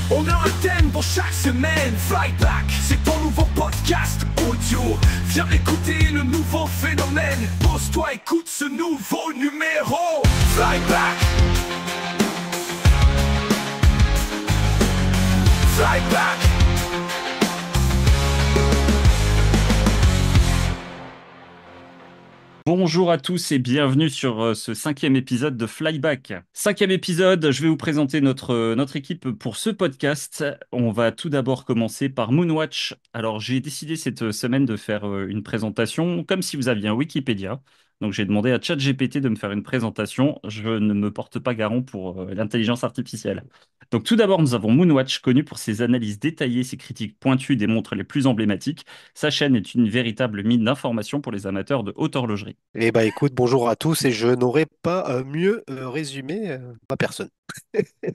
On a un thème pour chaque semaine. Flyback, c'est ton nouveau podcast audio. Viens écouter le nouveau phénomène. Pose-toi, écoute ce nouveau numéro. Flyback. Flyback. Bonjour à tous et bienvenue sur ce cinquième épisode de Flyback. Cinquième épisode, je vais vous présenter notre équipe pour ce podcast. On va tout d'abord commencer par Moonwatch. Alors j'ai décidé cette semaine de faire une présentation comme si vous aviez un Wikipédia. Donc j'ai demandé à ChatGPT de me faire une présentation. Je ne me porte pas garant pour l'intelligence artificielle. Donc tout d'abord, nous avons Moonwatch, connu pour ses analyses détaillées, ses critiques pointues des montres les plus emblématiques. Sa chaîne est une véritable mine d'informations pour les amateurs de haute horlogerie. Eh ben écoute, bonjour à tous et je n'aurais pas mieux résumé ma personne.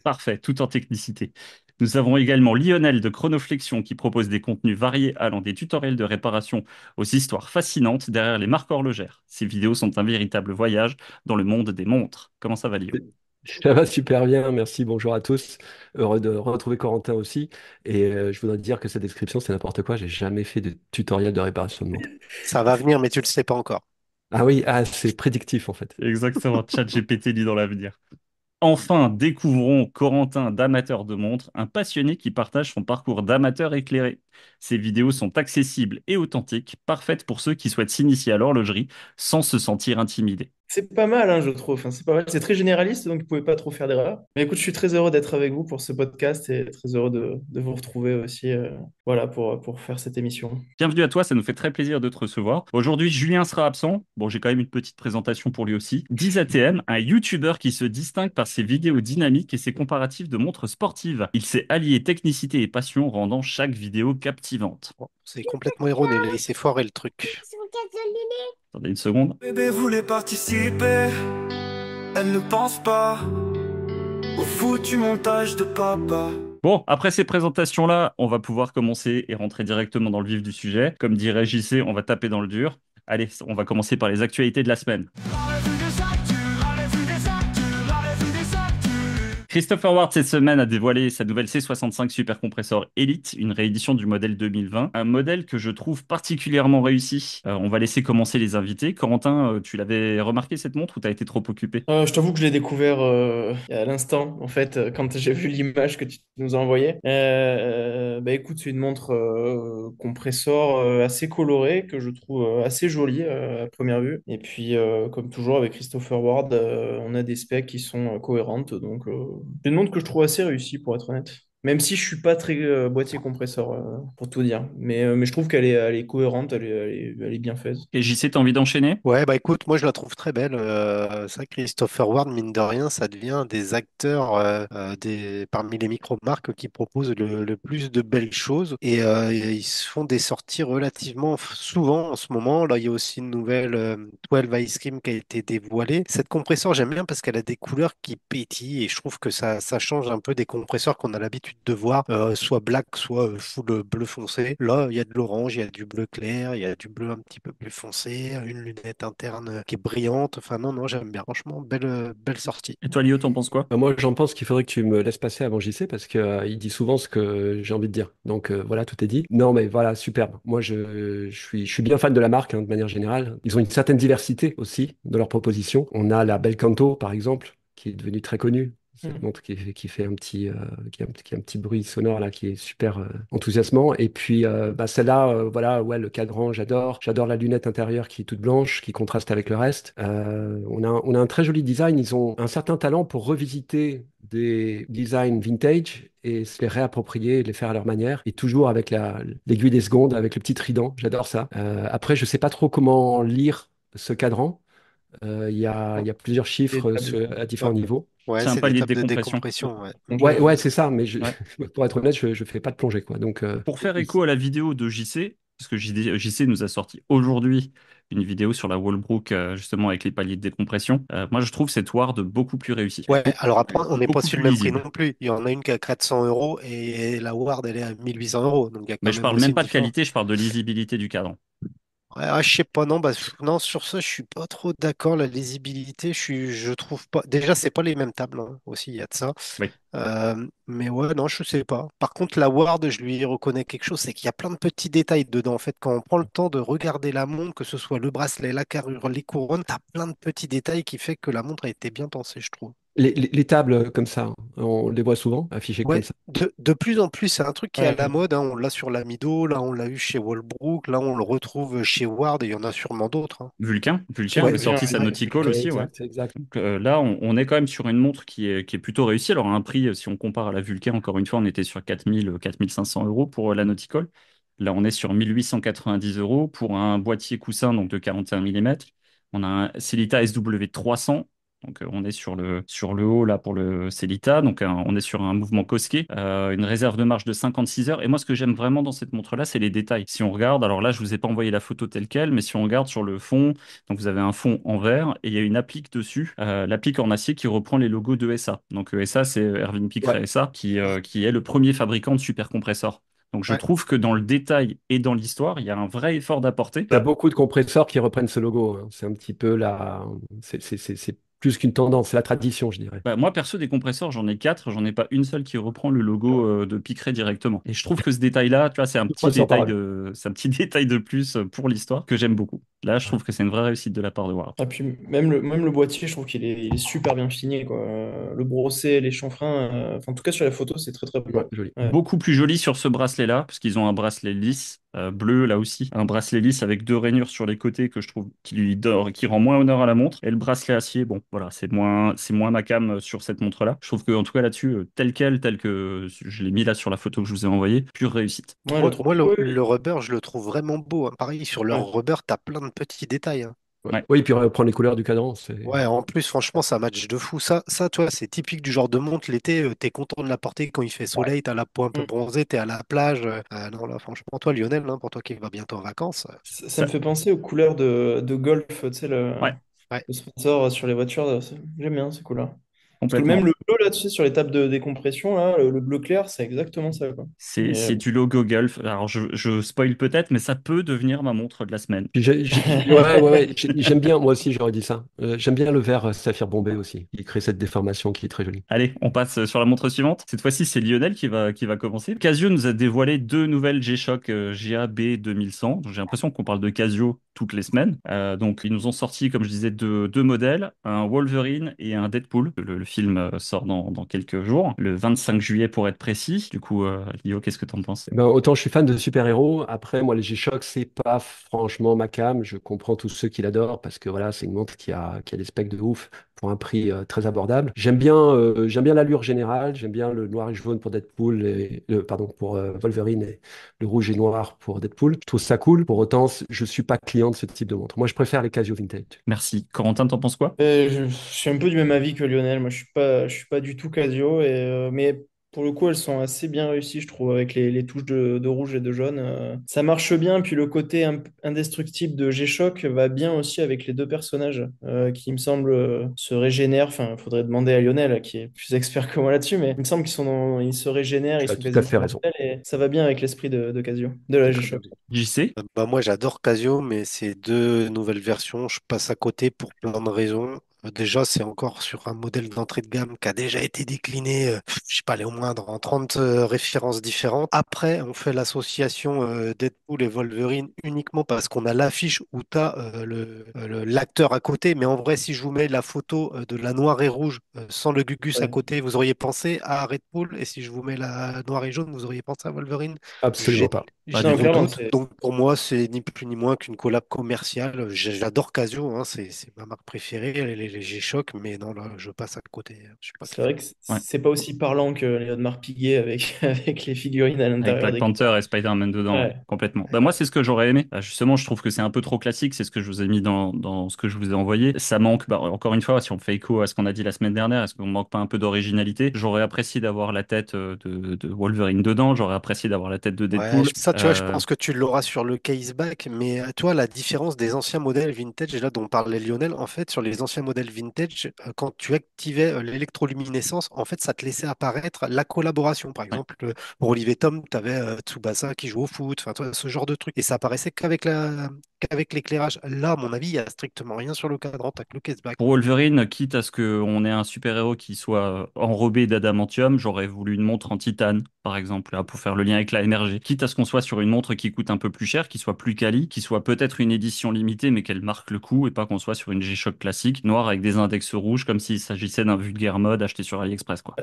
Parfait, tout en technicité. Nous avons également Lionel de Chronoflexion qui propose des contenus variés allant des tutoriels de réparation aux histoires fascinantes derrière les marques horlogères. Ces vidéos sont un véritable voyage dans le monde des montres. Comment ça va, Lio? Ça va super bien, merci, bonjour à tous. Heureux de retrouver Corentin aussi. Et je voudrais dire que cette description, c'est n'importe quoi. J'ai jamais fait de tutoriel de réparation de montre. Ça va venir, mais tu le sais pas encore. Ah oui, ah, c'est prédictif en fait. Exactement, ChatGPT lit dans l'avenir. Enfin, découvrons Corentin d'Amateur de montres, un passionné qui partage son parcours d'amateur éclairé. Ces vidéos sont accessibles et authentiques, parfaites pour ceux qui souhaitent s'initier à l'horlogerie sans se sentir intimidés. C'est pas mal, hein, je trouve. Enfin, c'est pas mal. C'est très généraliste, donc vous pouvez pas trop faire d'erreurs. Mais écoute, je suis très heureux d'être avec vous pour ce podcast et très heureux de vous retrouver aussi, voilà, pour faire cette émission. Bienvenue à toi, ça nous fait très plaisir de te recevoir. Aujourd'hui, Julien sera absent. Bon, j'ai quand même une petite présentation pour lui aussi. 10ATM, un YouTuber qui se distingue par ses vidéos dynamiques et ses comparatifs de montres sportives. Il sait allier technicité et passion, rendant chaque vidéo captivante. Bon, c'est complètement erroné, là, il s'est foiré le truc. Attendez une seconde. Bébé voulait participer, elle ne pense pas au foutu montage de papa. Bon, après ces présentations-là, on va pouvoir commencer et rentrer directement dans le vif du sujet. Comme dirait JC, on va taper dans le dur. Allez, on va commencer par les actualités de la semaine. Christopher Ward, cette semaine, a dévoilé sa nouvelle C65 Supercompressor Elite, une réédition du modèle 2020. Un modèle que je trouve particulièrement réussi. On va laisser commencer les invités. Corentin, tu l'avais remarqué cette montre ou t'as été trop occupé? Je t'avoue que je l'ai découvert à l'instant, en fait, quand j'ai vu l'image que tu nous as envoyée. Bah écoute, c'est une montre compressor assez colorée que je trouve assez jolie à première vue. Et puis, comme toujours avec Christopher Ward, on a des specs qui sont cohérentes. Donc, c'est une montre que je trouve assez réussie, pour être honnête. Même si je suis pas très boîtier compresseur, pour tout dire. Mais je trouve elle est cohérente, elle est bien faite. Et JC, t'as envie d'enchaîner? Ouais, bah écoute, moi je la trouve très belle. C'est vrai que Christopher Ward, mine de rien, ça devient un des acteurs parmi les micro-marques qui proposent le plus de belles choses. Et ils se font des sorties relativement souvent en ce moment. Là, il y a aussi une nouvelle 12 Ice Cream qui a été dévoilée. Cette compresseur, j'aime bien parce qu'elle a des couleurs qui pétillent et je trouve que ça change un peu des compresseurs qu'on a l'habitude de voir, soit black, soit full bleu foncé. Là, il y a de l'orange, il y a du bleu clair, il y a du bleu un petit peu plus foncé, une lunette interne qui est brillante. Enfin, non, non, j'aime bien. Franchement, belle sortie. Et toi, Lio, t'en penses quoi? Moi, j'en pense qu'il faudrait que tu me laisses passer avant JC parce que, il dit souvent ce que j'ai envie de dire. Donc voilà, tout est dit. Non, mais voilà, superbe. Moi, je suis bien fan de la marque, hein, de manière générale. Ils ont une certaine diversité aussi de leurs propositions. On a la Bel Canto, par exemple, qui est devenue très connue. Cette Hmm. montre qui fait un petit, qui a un petit bruit sonore là, qui est super enthousiasmant. Et puis bah, celle-là, voilà, ouais, le cadran, j'adore. J'adore la lunette intérieure qui est toute blanche, qui contraste avec le reste. On a un très joli design. Ils ont un certain talent pour revisiter des designs vintage et se les réapproprier, et les faire à leur manière. Et toujours avec l'aiguille des secondes, avec le petit trident. J'adore ça. Après, je sais pas trop comment lire ce cadran. Il y a plusieurs Des chiffres tables. à différents niveaux. Ouais, C'est un c'est des palier de tables de décompression. décompression. Ouais. Donc, Ouais, ouais, c'est ça, mais Ouais. pour être honnête, je fais pas de plongée, quoi. Donc, Pour faire écho à la vidéo de JC, parce que JC nous a sorti aujourd'hui une vidéo sur la Wallbrook, justement avec les paliers de décompression, moi je trouve cette Ward beaucoup plus réussie, Ouais, alors après, on n'est pas beaucoup sur plus le même prix lisible. non plus. Il y en a une qui est à 400 euros et la Ward, elle est à 1800 euros. Donc il y a Mais quand je même parle aussi même une pas de différence. qualité, je parle de lisibilité du cadran. Ouais, je sais pas, non, non, sur ça, je suis pas trop d'accord. La lisibilité, je trouve pas. Déjà, c'est pas les mêmes tables, hein, aussi, il y a de ça. Oui. Mais ouais, non, je sais pas. Par contre, la Ward, je lui reconnais quelque chose, c'est qu'il y a plein de petits détails dedans. En fait, quand on prend le temps de regarder la montre, que ce soit le bracelet, la carrure, les couronnes, t'as plein de petits détails qui fait que la montre a été bien pensée, je trouve. Les tables comme ça, hein, on les voit souvent affichées comme Ouais, ça. de plus en plus, c'est un truc qui est à la Ouais. mode, hein. On l'a sur l'Amido, là, on l'a eu chez Walbrook, là, on le retrouve chez Ward, et il y en a sûrement d'autres, hein. Vulcain Tiens, avait Ouais, Vulcain, sorti sa ouais. Nautical Vulcain. aussi, ouais. Exact. Donc, là, on est quand même sur une montre qui est plutôt réussie. Alors, à un prix, si on compare à la Vulcain, encore une fois, on était sur 4000, 4500 € pour la Nautical. Là, on est sur 1890 € pour un boîtier coussin donc de 41 mm. On a un Celita SW300. Donc, on est sur le haut là pour le Celita. Donc, on est sur un mouvement Koske, une réserve de marche de 56 heures. Et moi, ce que j'aime vraiment dans cette montre-là, c'est les détails. Si on regarde, alors là, je vous ai pas envoyé la photo telle quelle, mais si on regarde sur le fond, donc vous avez un fond en verre et il y a une applique dessus, l'applique en acier qui reprend les logos de ESA. Donc ESA, c'est Erwin Pickre Ouais. ESA qui est le premier fabricant de supercompresseurs. Donc je Ouais. trouve que dans le détail et dans l'histoire, il y a un vrai effort d'apporter. Il y a beaucoup de compresseurs qui reprennent ce logo, hein. C'est un petit peu c'est plus qu'une tendance, c'est la tradition, je dirais. Bah, moi, perso, des compresseurs, j'en ai quatre, j'en ai pas une seule qui reprend le logo de Pickret directement. Et je trouve que ce détail-là, tu vois, Compresseur pareil. c'est un petit détail de plus pour l'histoire que j'aime beaucoup. Là, je trouve que c'est une vraie réussite de la part de Ward. Et puis même le boîtier, je trouve il est super bien fini, quoi. Le brosset, les chanfreins, enfin, en tout cas sur la photo, c'est très très Ouais, beau. joli. Ouais. Beaucoup plus joli sur ce bracelet-là, parce qu'ils ont un bracelet lisse, bleu là aussi. Un bracelet lisse avec deux rainures sur les côtés que je trouve qui rend moins honneur à la montre. Et le bracelet acier, bon, voilà, c'est moins ma cam sur cette montre-là. Je trouve que, en tout cas là-dessus, tel que je l'ai mis là sur la photo que je vous ai envoyée, pure réussite. Ouais, le Moi, trop. moi, Oui, le oui. rubber, je le trouve vraiment beau, hein. Pareil, sur leur Ouais. rubber, t'as plein de petits détails, hein. Ouais. Ouais. Oui, et puis reprendre les couleurs du cadran, c'est. Ouais, en plus, franchement, ça match de fou. Ça, toi, c'est typique du genre de montre. L'été, t'es content de la porter quand il fait Ouais. soleil, t'as la peau un peu Mm. bronzée, t'es à la plage. Non, là, franchement, toi, Lionel, hein, pour toi qui va bientôt en vacances. Ça me Ça, fait penser aux couleurs de Golf, tu sais, ouais, Ouais. le sponsor sur les voitures. J'aime bien ces couleurs. Parce que même complètement. le bleu là, tu sais, sur les tables de décompression, là, le bleu clair, c'est exactement ça, quoi. C'est du logo Gulf. Alors, je spoil peut-être, mais ça peut devenir ma montre de la semaine. Puis ouais, ouais, ouais, j'aime bien, moi aussi, j'aurais dit ça. J'aime bien le vert saphir bombé aussi. Il crée cette déformation qui est très jolie. Allez, on passe sur la montre suivante. Cette fois-ci, c'est Lionel qui va commencer. Casio nous a dévoilé deux nouvelles G-Shock GAB 2100. J'ai l'impression qu'on parle de Casio toutes les semaines. Donc, ils nous ont sorti, comme je disais, deux modèles, un Wolverine et un Deadpool. Le film sort dans quelques jours, le 25 juillet pour être précis. Du coup, Lio, qu'est-ce que tu en penses? Eh ben, autant je suis fan de super-héros. Après, moi, les G-Shock, c'est pas franchement ma cam. Je comprends tous ceux qui l'adorent parce que voilà, c'est une montre qui a des specs de ouf pour un prix très abordable. J'aime bien l'allure générale. J'aime bien le noir et jaune pour Deadpool pardon, pour Wolverine et le rouge et noir pour Deadpool. Je trouve ça cool. Pour autant, je suis pas client de ce type de montre. Moi, je préfère les Casio vintage. Merci. Corentin, t'en penses quoi? Je suis un peu du même avis que Lionel. Moi, je suis pas du tout Casio, mais pour le coup, elles sont assez bien réussies, je trouve, avec les touches de rouge et de jaune. Ça marche bien. Puis le côté indestructible de G-Shock va bien aussi avec les deux personnages qui, il me semble, se régénèrent. Enfin, il faudrait demander à Lionel, qui est plus expert que moi là-dessus, mais il me semble ils se régénèrent, ils Tu as sont tout à quasiment fait raison. mortels et ça va bien avec l'esprit de Casio, de la C'est très bien G-Shock. dit. JC? Moi, j'adore Casio, mais ces deux nouvelles versions, je passe à côté pour plein de raisons. Déjà, c'est encore sur un modèle d'entrée de gamme qui a déjà été décliné, je sais pas, aller au moins dans 30 références différentes. Après, on fait l'association Deadpool et Wolverine uniquement parce qu'on a l'affiche où tu as l'acteur à côté. Mais en vrai, si je vous mets la photo de la noire et rouge sans le Gugus à Ouais. côté, vous auriez pensé à Deadpool. Et si je vous mets la noire et jaune, vous auriez pensé à Wolverine. Absolument pas. Pas J'ai du Non, tout. mon clairement, doute. Donc pour moi, c'est ni plus ni moins qu'une collab commerciale. J'adore Casio, hein, c'est ma marque préférée, les G-Shock, mais non, là, je passe à côté. Je suis pas c'est vrai client. que Ouais. c'est pas aussi parlant que les Audemars Piguet avec, avec les figurines à Avec l'intérieur Black des. Panther et Spider-Man dedans, ouais, Ouais. complètement. Bah, moi, c'est ce que j'aurais aimé. Justement, je trouve que c'est un peu trop classique, c'est ce que je vous ai mis dans ce que je vous ai envoyé. Ça manque, bah, encore une fois, si on fait écho à ce qu'on a dit la semaine dernière, est-ce qu'on manque pas un peu d'originalité? J'aurais apprécié d'avoir la tête de Wolverine dedans, j'aurais apprécié d'avoir la tête de Ouais, Deadpool. ça, tu vois, je pense que tu l'auras sur le caseback, mais toi, la différence des anciens modèles vintage, et là dont parlait Lionel, en fait, sur les anciens modèles vintage, quand tu activais l'électroluminescence, en fait, ça te laissait apparaître la collaboration. Par Ouais. exemple, pour Olivier Tom, tu avais Tsubasa qui joue au foot, enfin, toi, ce genre de truc. Et ça apparaissait qu'avec qu'avec l'éclairage. Là, à mon avis, il n'y a strictement rien sur le cadran. T'as que le caseback. Pour Wolverine, quitte à ce qu'on ait un super-héros qui soit enrobé d'adamantium, j'aurais voulu une montre en titane, par exemple, là, pour faire le lien avec la MRG. Quitte à ce qu'on soit sur une montre qui coûte un peu plus cher, qui soit plus quali, qui soit peut-être une édition limitée, mais qu'elle marque le coup, et pas qu'on soit sur une G-Shock classique, noire avec des index rouges, comme s'il s'agissait d'un vulgaire mode acheté sur AliExpress, quoi.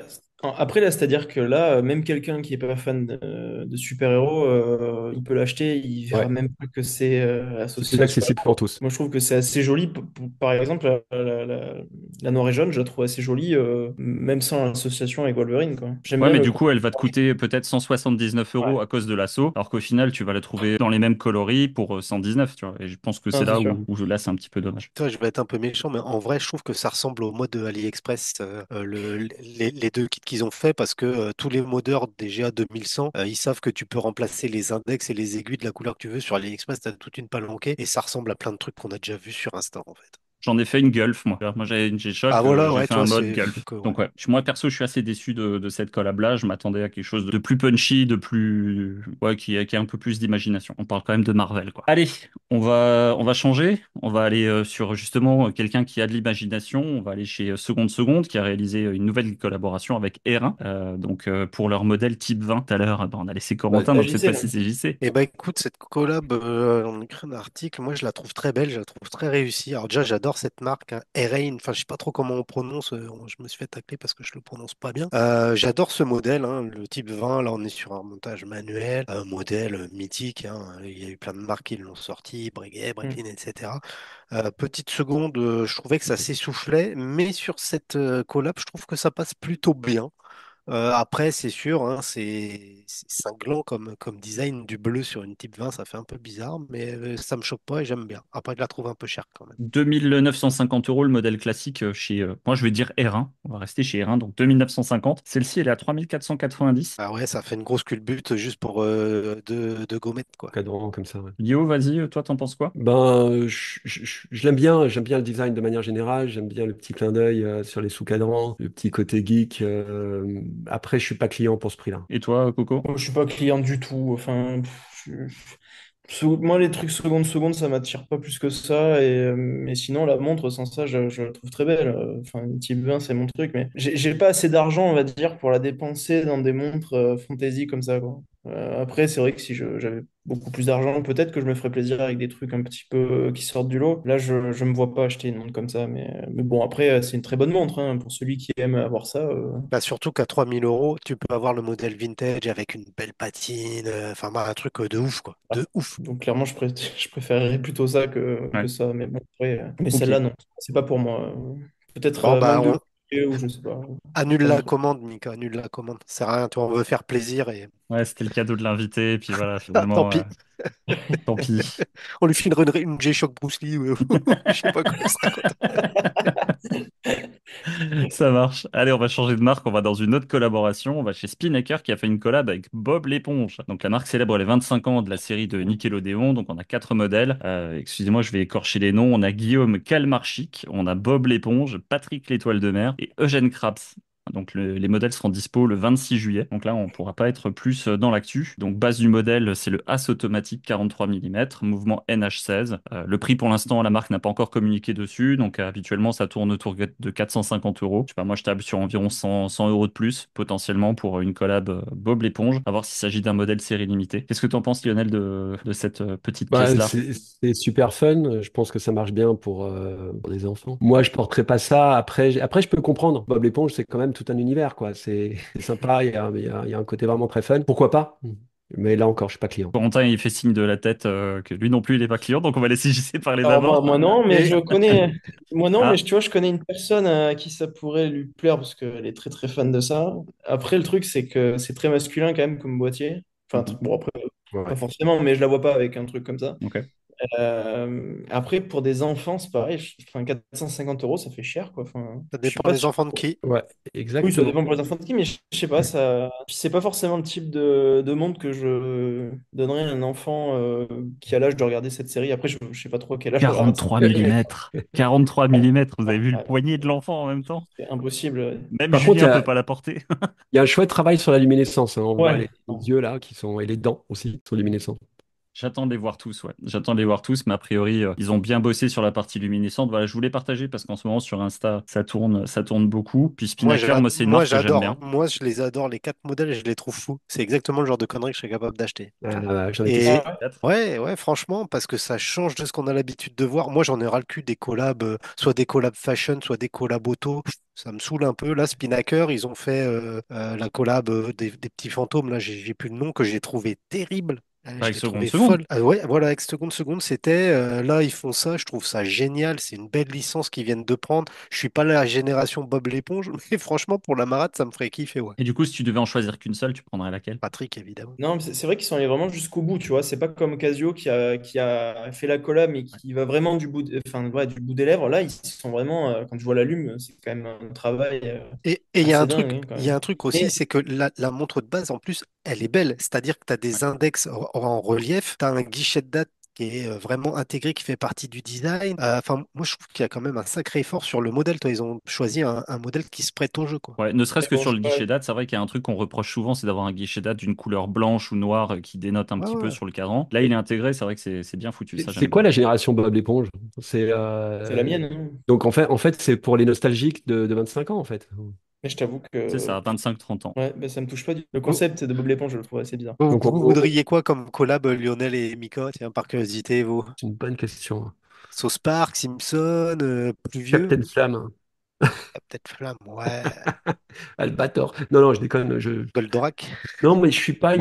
Après, là, c'est-à-dire que là, même quelqu'un qui est pas fan de super-héros, il peut l'acheter, il verra Ouais, même pas que c'est c'est plus associé à un super. accessible pour tous. Moi, je trouve que c'est assez joli. Par exemple, la noire et jaune, je la trouve assez jolie, même sans l'association avec Wolverine, quoi. J'aime Ouais, bien mais le du coup. coup, elle va te coûter peut-être 179 Ouais, euros à cause de l'assaut, alors qu'au final, tu vas la trouver dans les mêmes coloris pour 119, tu vois. Et je pense que c'est non, c'est là sûr. où là, c'est un petit peu dommage. Toi, je vais être un peu méchant, mais en vrai, je trouve que ça ressemble au mode de AliExpress, les deux kits qu'ils ont fait, parce que tous les modeurs des GA 2100, ils savent que tu peux remplacer les index et les aiguilles de la couleur que tu veux. Sur AliExpress, tu as toute une palanquée, et ça ressemble à plein de trucs qu'on a déjà vus sur Insta, en fait. J'en ai fait une Gulf, moi. Moi, j'avais une Ah G-Shock, voilà, j'ai ouais, fait tu un vois, mode c'est... Gulf. Ouais. Donc, ouais, moi, perso, je suis assez déçu de cette collab-là. Je m'attendais à quelque chose de plus punchy, de plus. Ouais, qui a un peu plus d'imagination. On parle quand même de Marvel, quoi. Allez, on va changer. On va aller sur justement quelqu'un qui a de l'imagination. On va aller chez Seconde Seconde, qui a réalisé une nouvelle collaboration avec Erin. Donc, pour leur modèle Type 20 tout à l'heure, on a laissé Bah, Corentin, donc cette JC, là. fois-ci, c'est JC. Eh ben écoute, cette collab, on écrit un article, moi je la trouve très belle, je la trouve très réussie. Alors déjà, j'adore cette marque, hein, Erain, enfin je sais pas trop comment on prononce, je me suis fait tacler parce que je le prononce pas bien. J'adore ce modèle, hein, le type 20, là on est sur un montage manuel, un modèle mythique, hein, il y a eu plein de marques qui l'ont sorti, Breguet, Mm. Breitling, etc. Petite seconde, je trouvais que ça s'essoufflait, mais sur cette collab, je trouve que ça passe plutôt bien. Après, c'est sûr, hein, c'est cinglant comme design du bleu sur une type 20, ça fait un peu bizarre, mais ça me choque pas et j'aime bien. Après, je la trouve un peu chère quand même. 2 950 € le modèle classique chez, moi je vais dire R1, on va rester chez R1, donc 2 950. Celle-ci elle est à 3 490. Ah ouais, ça fait une grosse culbute juste pour deux gommettes, quoi. Cadran comme ça, ouais. Guillaume, vas-y, toi t'en penses quoi? Ben, je l'aime bien, j'aime bien le design de manière générale, j'aime bien le petit clin d'œil sur les sous-cadrans, le petit côté geek. Après, je suis pas client pour ce prix-là. Et toi, Coco? Moi, je suis pas client du tout. Enfin, moi, les trucs seconde, ça m'attire pas plus que ça. Mais sinon, la montre, sans ça, je la trouve très belle. Enfin, une type 20, c'est mon truc. Mais j'ai pas assez d'argent, on va dire, pour la dépenser dans des montres fantasy comme ça, quoi. Après, c'est vrai que si j'avais beaucoup plus d'argent, peut-être que je me ferais plaisir avec des trucs un petit peu qui sortent du lot. Là, je me vois pas acheter une montre comme ça. Mais bon, après, c'est une très bonne montre, hein, pour celui qui aime avoir ça. Bah, surtout qu'à 3 000 euros, tu peux avoir le modèle vintage avec une belle patine, enfin bah, un truc de ouf, quoi. Ah. De ouf. Donc clairement, je préférerais plutôt ça que Ouais, ça. Mais bon, après, mais ok. celle-là, non, c'est pas pour moi. Peut-être Bon, bah, manque de on budget ou je sais pas. annule Pas mon la truc. commande, Mika, annule la commande. C'est rien, toi, on veut faire plaisir et Ouais, c'était le cadeau de l'invité, et puis voilà, tant finalement, pis. tant pis. On lui filera une G-Shock Bruce Lee, ou je sais pas quoi ça raconte. Ça marche. Allez, on va changer de marque, on va dans une autre collaboration. On va chez Spinnaker qui a fait une collab avec Bob l'éponge. Donc la marque célèbre les 25 ans de la série de Nickelodeon. Donc on a 4 modèles. Excusez-moi, je vais écorcher les noms. On a Guillaume Calmarchic, on a Bob l'éponge, Patrick l'étoile de mer et Eugène Krabs. Donc les modèles seront dispo le 26 juillet. Donc là, on pourra pas être plus dans l'actu. Donc base du modèle, c'est le As automatique 43 mm, mouvement NH16. Le prix pour l'instant, la marque n'a pas encore communiqué dessus. Donc habituellement, ça tourne autour de 450 euros. Je sais pas, moi je table sur environ 100 euros de plus potentiellement pour une collab Bob l'éponge. À voir s'il s'agit d'un modèle série limitée. Qu'est-ce que tu en penses, Lionel, de cette petite Bah, pièce-là? c'est super fun. Je pense que ça marche bien pour les enfants. Moi, je porterai pas ça. Après, je peux comprendre. Bob l'éponge, c'est quand même tout un univers, quoi. C'est c'est sympa. Il y a un côté vraiment très fun. Pourquoi pas? Mais là encore, je suis pas client. Corentin, il fait signe de la tête que lui non plus, il n'est pas client. Donc on va laisser JC parler Alors d'abord. moi non, mais Et je connais. Moi non, mais Ah, tu vois, je connais une personne à qui ça pourrait lui plaire parce qu'elle est très très fan de ça. Après, le truc, c'est que c'est très masculin quand même comme boîtier. Enfin, mhm. bon, après, pas Ouais. forcément, mais je la vois pas avec un truc comme ça. Ok. Après, pour des enfants, c'est pareil. Enfin, 450 euros, ça fait cher, quoi. Enfin, ça je suis dépend pas des sûr. enfants de qui. Ouais, Oui, ça exactement. dépend pour les enfants de qui, mais je sais pas, ça. C'est pas forcément le type de montre que je donnerais à un enfant qui a l'âge de regarder cette série. Après, je sais pas trop à quel âge on regarde cette 43 série. mm. 43 mm. Vous avez vu le Ouais, poignet de l'enfant en même temps? c'est impossible. Même Par contre, Julien peut pas la porter. il y a un chouette travail sur la luminescence, hein. On voit Ouais. les yeux là qui sont et les dents aussi qui sont luminescents. J'attends de les voir tous, ouais. J'attends de les voir tous, mais a priori, ils ont bien bossé sur la partie luminescente. Voilà, je voulais partager parce qu'en ce moment, sur Insta, ça tourne beaucoup. Puis Spinnaker, moi, c'est une marque que j'aime J'adore. bien. Moi, je les adore, les 4 modèles, et je les trouve fous. C'est exactement le genre de conneries que je serais capable d'acheter. J'en étais sûr. Et Ah Quatre. ouais, franchement, parce que ça change de ce qu'on a l'habitude de voir. Moi, j'en ai ras le cul des collabs, soit des collabs fashion, soit des collabs auto. Ça me saoule un peu. Là, Spinnaker, ils ont fait la collab des petits fantômes. Là, j'ai plus le nom, que j'ai trouvé terrible. Je Avec l'ai seconde trouvé seconde. folle. Ah ouais, voilà, avec seconde, c'était là, ils font ça. Je trouve ça génial. C'est une belle licence qu'ils viennent de prendre. Je suis pas la génération Bob l'éponge, mais franchement, pour la marade, ça me ferait kiffer, ouais. Et du coup, si tu devais en choisir qu'une seule, tu prendrais laquelle? Patrick, évidemment. non, mais c'est vrai qu'ils sont allés vraiment jusqu'au bout, tu vois. C'est pas comme Casio qui a fait la collab, mais qui va vraiment enfin, ouais, du bout des lèvres. Là, ils sont vraiment, quand tu vois la lume, c'est quand même un travail Et assez dingue, hein, quand il y a même. un truc aussi, Mais c'est que la montre de base, en plus, elle est belle. C'est-à-dire que tu as des index en relief, tu as un guichet de date qui est vraiment intégré, qui fait partie du design. Enfin, moi, je trouve qu'il y a quand même un sacré effort sur le modèle. Toi, ils ont choisi un modèle qui se prête au jeu, quoi. Ouais, ne serait-ce que bon, sur le ouais. guichet date, c'est vrai qu'il y a un truc qu'on reproche souvent, c'est d'avoir un guichet date d'une couleur blanche ou noire qui dénote un Ouais, petit peu ouais. sur le cadran. Là, il est intégré, c'est vrai que c'est bien foutu, ça C'est j'aime quoi bien. la génération Bob l'éponge? C'est C'est la mienne, hein. donc en fait c'est pour les nostalgiques de 25 ans en fait. Mais je t'avoue C'est que ça, 25-30 ans. ouais, bah, ça me touche pas du tout. Le Vous, concept de Bob l'éponge, je le trouve assez bizarre. Donc vous voudriez quoi comme collab, Lionel et Mika? Tiens, par curiosité, vous. c'est une bonne question. Sauce Park, Simpson, plus vieux? Captain Flamme, Ah, peut-être Flamme, ouais. Albator. Non non, je déconne. Goldorak? Non mais Ouais. je suis pas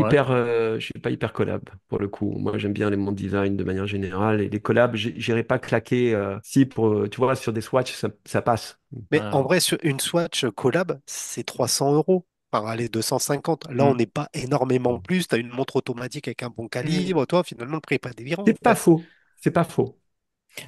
hyper collab pour le coup. Moi j'aime bien les mondes design de manière générale et les collabs, j'irai pas claquer. Si pour tu vois sur des Swatch ça passe. Mais en Ah, vrai, sur une Swatch collab, c'est 300 euros. Enfin, allez, 250. Là, on hmm. n'est pas énormément plus. Tu as une montre automatique avec un bon Hmm. calibre. Toi, finalement, le prix n'est pas délirant, en C'est pas fait. faux. C'est pas faux.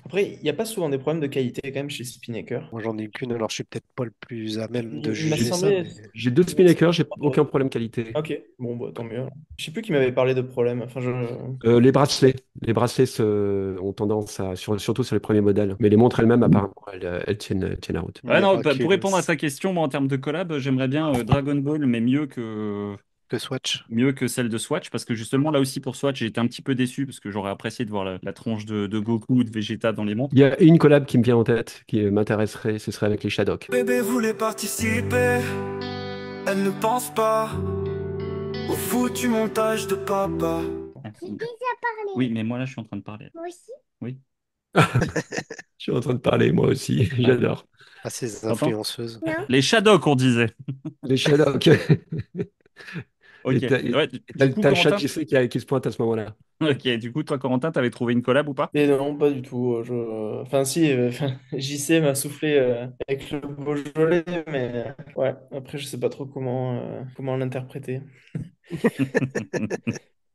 Après, il n'y a pas souvent des problèmes de qualité quand même chez Spinnaker. Moi, j'en ai qu'une, alors je suis peut-être pas le plus à même de Il m'a juger ça, semblé. mais J'ai deux il m'a semblé- Spinnaker, j'ai aucun problème qualité. Ok, bon, bah, tant mieux, alors. Je sais plus qui m'avait parlé de problème. Enfin, Les bracelets ont tendance à, surtout sur les premiers modèles. Mais les montres elles-mêmes, apparemment, tiennent la route. Ouais, non, pour miraculous répondre à ta question, moi, en termes de collab, j'aimerais bien Dragon Ball, mais que Swatch. mieux que celle de Swatch, parce que justement, là aussi, pour Swatch, j'ai été un petit peu déçu, parce que j'aurais apprécié de voir la tronche de Goku ou de Vegeta dans les montres. Il y a une collab qui me vient en tête, qui m'intéresserait, ce serait avec les Shadok. Bébé voulait participer, elle ne pense pas au foutu montage de papa. Merci. Oui, mais moi, là, je suis en train de parler. Moi aussi? Oui. Je suis en train de parler, moi aussi, Ouais. j'adore. À ces T'entends? influenceuses. Les Shadok, on disait. Les Shadok. Ok. Et Ouais, t'as du coup, t'as le chat Corentin? GC qui se pointe à ce moment-là. Ok, du coup, toi, Corentin, t'avais trouvé une collab ou pas? mais non, pas du tout. Enfin, si, enfin, JC m'a soufflé avec le Beaujolais, mais ouais, après, je sais pas trop comment l'interpréter.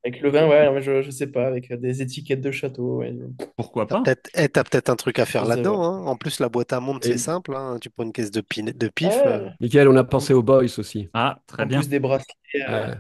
Avec le vin, ouais, non, mais je sais pas, avec des étiquettes de château, ouais, Pourquoi pas? T'as peut-être un truc à faire je sais pas. là-dedans, hein. En plus, la boîte à montre, c'est Et simple, hein. Tu prends une caisse de pif. Ouais, Michael, on a pensé aux Boys aussi. Ah, très en plus bien. des bracelets.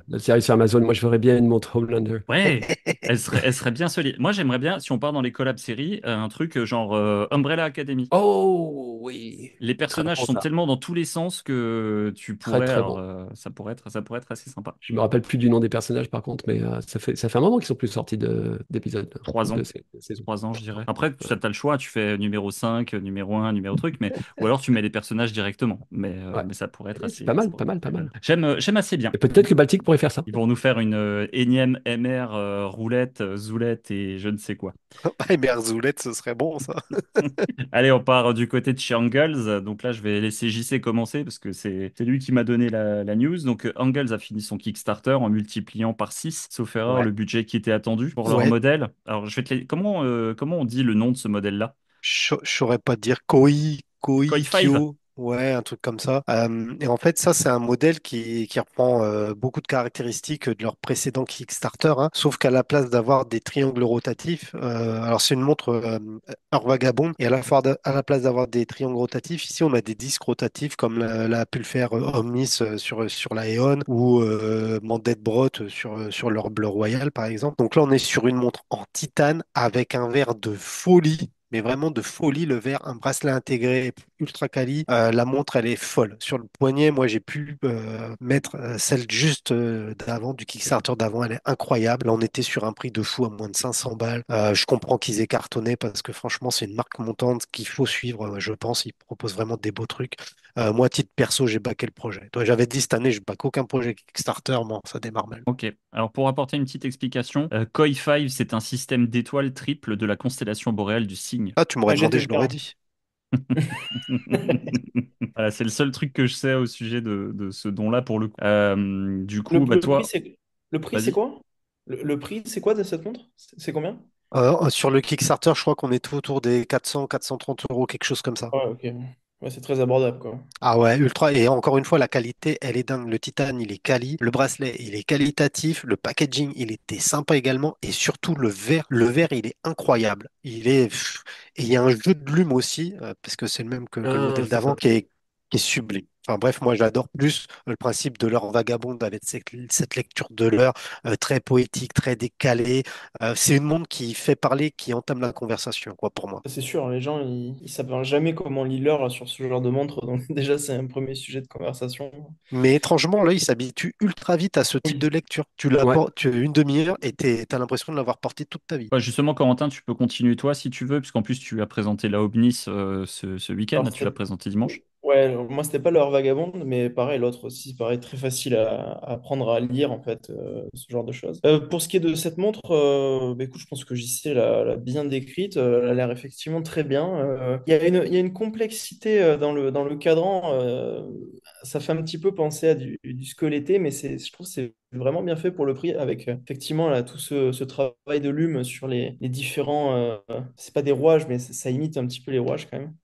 La série sur Amazon, moi je verrais bien une montre Homelander. Ouais, elle serait bien solide. Moi, j'aimerais bien, si on part dans les collabs séries, un truc genre Umbrella Academy. Oh oui, Les très personnages bon sont ça. tellement dans tous les sens que tu Très pourrais, très alors, bon. ça pourrait être assez sympa. Je me rappelle plus du nom des personnages par contre, mais ça fait un moment qu'ils sont plus sortis d'épisodes, Trois de ans. ces saisons. 3 ans, je dirais. Ouais. Après, tu as le choix, tu fais numéro 5, numéro un, numéro truc, mais ou alors tu mets les personnages directement. Ouais. Mais ça pourrait être C'est pas ça mal, pas pourrait être mal, pas assez bien. mal. J'aime assez bien. Et peut-être que Baltic pourrait faire ça. Ils vont nous faire une énième MR roulette, zoulette et je ne sais quoi. Ah, et Merzoulette, ce serait bon, ça. Allez, on part du côté de chez Angles. Donc là, je vais laisser JC commencer parce que c'est lui qui m'a donné la news. Donc Angles a fini son Kickstarter en multipliant par 6, sauf erreur, Ouais. le budget qui était attendu pour leur Ouais, modèle. Alors, je vais comment on dit le nom de ce modèle-là? je saurais pas te dire Koi 5. Kyo, ouais, un truc comme ça. Et en fait, ça, c'est un modèle qui reprend beaucoup de caractéristiques de leur précédent Kickstarter, hein, sauf qu'à la place d'avoir des triangles rotatifs, alors c'est une montre Heure Vagabond, et à la place d'avoir des triangles rotatifs, ici, on a des disques rotatifs comme l'a pu le faire Omnis sur la Aeon ou Mandelbrot sur leur Bleu Royal, par exemple. Donc là, on est sur une montre en titane avec un verre de folie. mais vraiment de folie le verre, un bracelet intégré ultra quali. La montre, elle est folle. Sur le poignet, moi, j'ai pu mettre celle juste d'avant, du Kickstarter d'avant, elle est incroyable. Là, on était sur un prix de fou à moins de 500 balles. Je comprends qu'ils aient cartonné parce que franchement, c'est une marque montante qu'il faut suivre, je pense. Ils proposent vraiment des beaux trucs. Moi, à titre perso, j'ai backé le projet. Toi, j'avais dit cette année, je back aucun projet Kickstarter. Bon, ça démarre mal. Ok. Alors pour apporter une petite explication, Koi 5, c'est un système d'étoiles triples de la constellation boréale du Cygne. Ah, tu m'aurais Ah, demandé, j'étais je l'aurais bien. dit. Voilà, c'est le seul truc que je sais au sujet de ce don-là pour le coup. Du Le, coup, bah le prix, toi, c'est le prix, c'est vas-y. quoi? Le prix, c'est quoi de cette montre? C'est combien? Sur le Kickstarter, je crois qu'on est autour des 400, 430 euros, quelque chose comme ça. Ouais, ok. Ouais, c'est très abordable, quoi. Ah ouais, ultra. Et encore une fois, la qualité, elle est dingue. Le titane, il est quali. Le bracelet, il est qualitatif. Le packaging, il était sympa également. Et surtout, le verre, il est incroyable. Et il y a un jeu de lume aussi, parce que c'est le même que le Ah, modèle c'est d'avant, ça. qui est sublime. Enfin bref, moi j'adore plus le principe de l'heure vagabonde avec cette lecture de l'heure très poétique, très décalée. C'est une montre qui fait parler, qui entame la conversation, quoi, pour moi. C'est sûr, les gens, ils savent jamais comment lit l'heure sur ce genre de montre, donc déjà, c'est un premier sujet de conversation. Mais étrangement, là, il s'habitue ultra vite à ce type de Oui. lecture. Tu la Ouais. portes tu, une demi-heure et t'as l'impression de l'avoir portée toute ta vie. Bah, justement, Corentin, tu peux continuer toi si tu veux, puisqu'en plus tu as présenté la Obnis ce week-end, Alors, là, tu l'as présenté dimanche. ouais, alors, moi, c'était pas l'heure vagabonde, mais pareil, l'autre aussi, pareil, très facile à apprendre à lire, en fait, ce genre de choses. Pour ce qui est de cette montre, bah, écoute, je pense que JC l'a bien décrite. Elle a l'air effectivement très bien. Il y a une complexité dans le cadran. Ça fait un petit peu penser à du squeletté, mais je trouve que c'est vraiment bien fait pour le prix, avec effectivement là, tout ce travail de lume sur les différents. C'est pas des rouages, mais ça imite un petit peu les rouages quand même.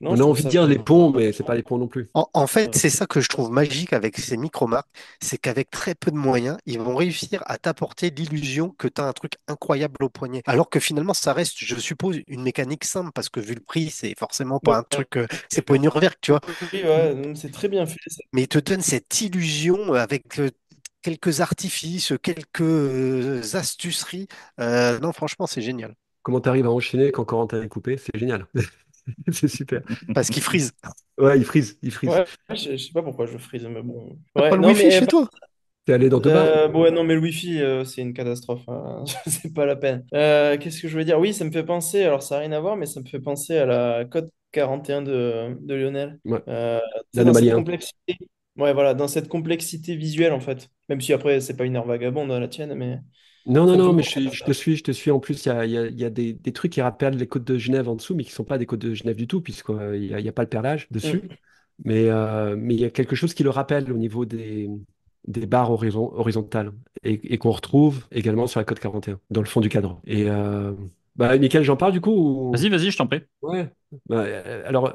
Non, On je a trouve envie de ça. dire les ponts, mais c'est pas les ponts non plus. En fait, c'est ça que je trouve magique avec ces micro-marques, c'est qu'avec très peu de moyens, ils vont réussir à t'apporter l'illusion que tu as un truc incroyable au poignet. Alors que finalement, ça reste, je suppose, une mécanique simple, parce que vu le prix, c'est forcément pas un Ouais. truc, c'est pas une verte, tu vois. Oui, ouais, c'est très bien fait. Mais il te donne cette illusion avec quelques artifices, quelques astuceries. Non, franchement, c'est génial. Comment tu arrives à enchaîner quand Corentin est coupé, c'est génial. C'est super. Parce qu'il frise. Ouais, il frise, il frise. Ouais, je sais pas pourquoi je frise, mais bon. T'as pas Ouais, le non, wifi mais chez toi? T'es allé dans deux bars? bon, ouais, non, mais le Wi-Fi, c'est une catastrophe, hein. C'est pas la peine. Qu'est-ce que je veux dire? Oui, ça me fait penser, alors ça n'a rien à voir, mais ça me fait penser à la Code 41 de Lionel. Ouais. Tu sais, dans cette L'anomalie 1. complexité. Ouais, voilà, dans cette complexité visuelle, en fait. Même si après, c'est pas une heure vagabonde, la tienne, mais Non, non, ça me non, fait mais penser à je te ça. suis, je te suis. En plus, il y a des trucs qui rappellent les côtes de Genève en dessous, mais qui sont pas des côtes de Genève du tout, puisqu'il n'y a pas le perlage dessus. Mm. Mais il y a quelque chose qui le rappelle au niveau des barres horizontales et qu'on retrouve également sur la côte 41, dans le fond du cadran. Et bah, Nickel, j'en parle du coup Vas-y, vas-y, je t'en prie. Ouais. Bah, alors,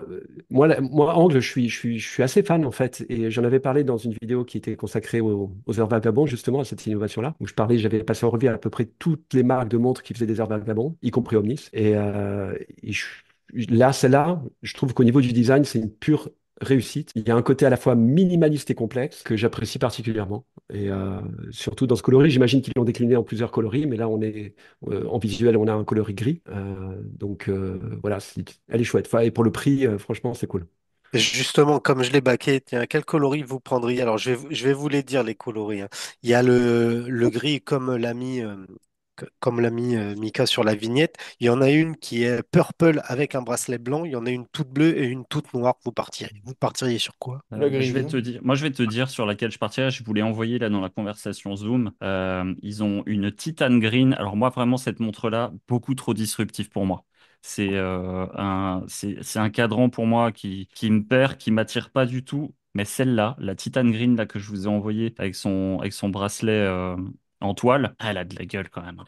moi, moi, Angle, je suis assez fan en fait. Et j'en avais parlé dans une vidéo qui était consacrée aux heures vagabonds, justement, à cette innovation-là, où je parlais, j'avais passé en revue à peu près toutes les marques de montres qui faisaient des heures vagabonds, y compris Omnis. Là, celle-là, je trouve qu'au niveau du design, c'est une pure réussite. Il y a un côté à la fois minimaliste et complexe que j'apprécie particulièrement. Et surtout dans ce coloris, j'imagine qu'ils l'ont décliné en plusieurs coloris, mais là, on est en visuel, on a un coloris gris. Voilà, elle est chouette. Enfin, et pour le prix, franchement, c'est cool. Justement, comme je l'ai baqué, tiens, quel coloris vous prendriez? Alors, je vais vous les dire, les coloris, hein. Il y a le gris comme l'a mis Mika sur la vignette. Il y en a une qui est purple avec un bracelet blanc. Il y en a une toute bleue et une toute noire. Vous partiriez sur quoi? La Je vais grise. te dire, moi je vais te dire sur laquelle je partirais. Je voulais envoyer là dans la conversation Zoom. Ils ont une Titan Green. Alors moi vraiment cette montre-là, beaucoup trop disruptif pour moi. C'est un cadran pour moi qui me perd, qui m'attire pas du tout. Mais celle-là, la Titan Green là que je vous ai envoyée avec son bracelet en toile, elle a de la gueule quand même.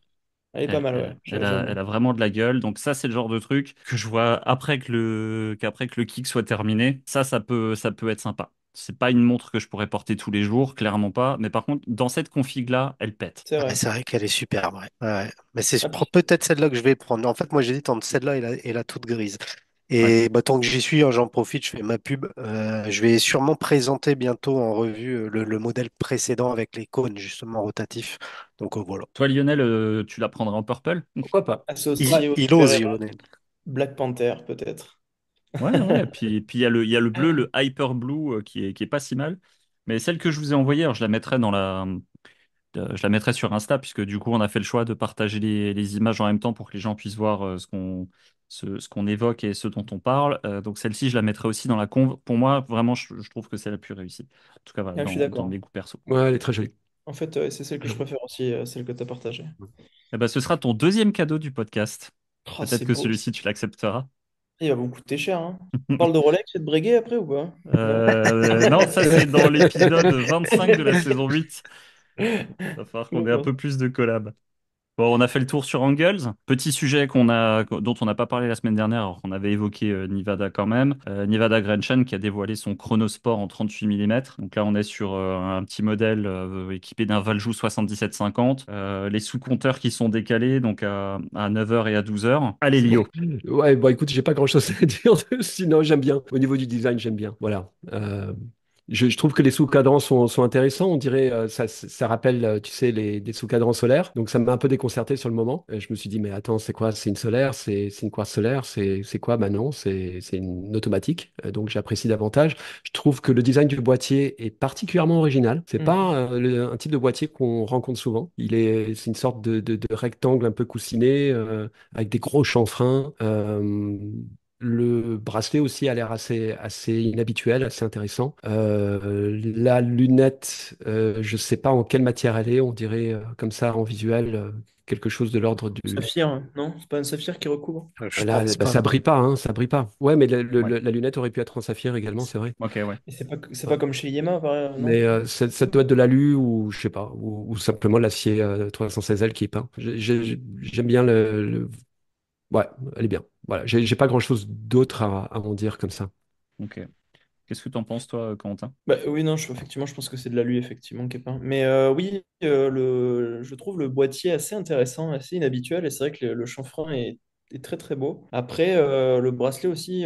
Elle est pas mal, ouais. Elle J'avoue. a vraiment de la gueule. Donc ça, c'est le genre de truc que je vois qu'après que le kick soit terminé. Ça peut être sympa. C'est pas une montre que je pourrais porter tous les jours, clairement pas. Mais par contre, dans cette config-là, elle pète. C'est Ouais, vrai. c'est vrai qu'elle est superbe. Ouais. Ouais. Mais c'est Ah, puis, peut-être celle-là que je vais prendre. En fait, moi, j'hésite entre celle-là et la toute grise. Ouais. Et bah, tant que j'y suis, hein, j'en profite, je fais ma pub. Je vais sûrement présenter bientôt en revue le modèle précédent avec les cônes justement rotatifs. Donc voilà. Toi, Lionel, tu la prendras en purple? Pourquoi pas? Il, associé au il Super ose, Héros. Lionel. Black Panther, peut-être. Ouais, ouais. Puis il y a le bleu, le Hyper Blue, qui est pas si mal. Mais celle que je vous ai envoyée, alors je la mettrai sur Insta, puisque du coup, on a fait le choix de partager les images en même temps pour que les gens puissent voir ce qu'on évoque et ce dont on parle. Donc celle-ci, je la mettrai aussi dans la conve. Pour moi, vraiment, je trouve que c'est la plus réussie. En tout cas, voilà, Ah, je suis dans d'accord. mes goûts perso. Ouais, elle est très jolie. En fait, c'est celle que je préfère aussi, celle que tu as partagée. Eh ben, ce sera ton deuxième cadeau du podcast. Oh, Peut-être c'est que beau. celui-ci, tu l'accepteras. Il va vous coûter cher, hein. On parle de Rolex et de Breguet après ou pas? Non? Non, ça, c'est dans l'épisode 25 de la saison 8. Il va falloir qu'on ait un D'accord. peu plus de collab. Bon, on a fait le tour sur Angles. Petit sujet dont on n'a pas parlé la semaine dernière, alors qu'on avait évoqué Nevada quand même. Nevada Grenchen qui a dévoilé son Chronosport en 38 mm. Donc là, on est sur un petit modèle équipé d'un Valjoux 7750. Les sous-compteurs qui sont décalés donc à 9h et à 12h. Allez, Lio. Ouais, bon, écoute, j'ai pas grand-chose à dire dessus. Non, j'aime bien. Au niveau du design, j'aime bien. Voilà. Je trouve que les sous-cadrans sont intéressants. On dirait, ça rappelle, tu sais, des sous-cadrans solaires. Donc, ça m'a un peu déconcerté sur le moment. Je me suis dit, mais attends, c'est quoi? C'est une solaire? C'est une quartz solaire? C'est quoi? Bah non, c'est une automatique. Donc, j'apprécie davantage. Je trouve que le design du boîtier est particulièrement original. C'est Mm. pas un type de boîtier qu'on rencontre souvent. C'est une sorte de rectangle un peu coussiné. Avec des gros chanfreins. Le bracelet aussi a l'air assez inhabituel, assez intéressant. La lunette, je ne sais pas en quelle matière elle est, on dirait comme ça en visuel, quelque chose de l'ordre du... Saphir, hein. Non? C'est pas un saphir qui recouvre? Je Là, pense bah, pas, ça non. brille pas, hein, ça brille pas. Ouais, mais Ouais. la lunette aurait pu être en saphir également, c'est vrai. Ok, ouais. Et c'est pas comme chez Yema, non? Mais ça doit être de l'alu ou je sais pas, ou simplement l'acier 316L qui est peint. J'aime bien Ouais, elle est bien. Voilà, j'ai pas grand-chose d'autre à en dire comme ça. Ok. Qu'est-ce que t'en penses, toi, Quentin? Bah, oui, non, effectivement, je pense que c'est de l'alu, effectivement, qui est peint. Mais oui, je trouve le boîtier assez intéressant, assez inhabituel, et c'est vrai que le chanfrein est très très beau. Après, le bracelet aussi,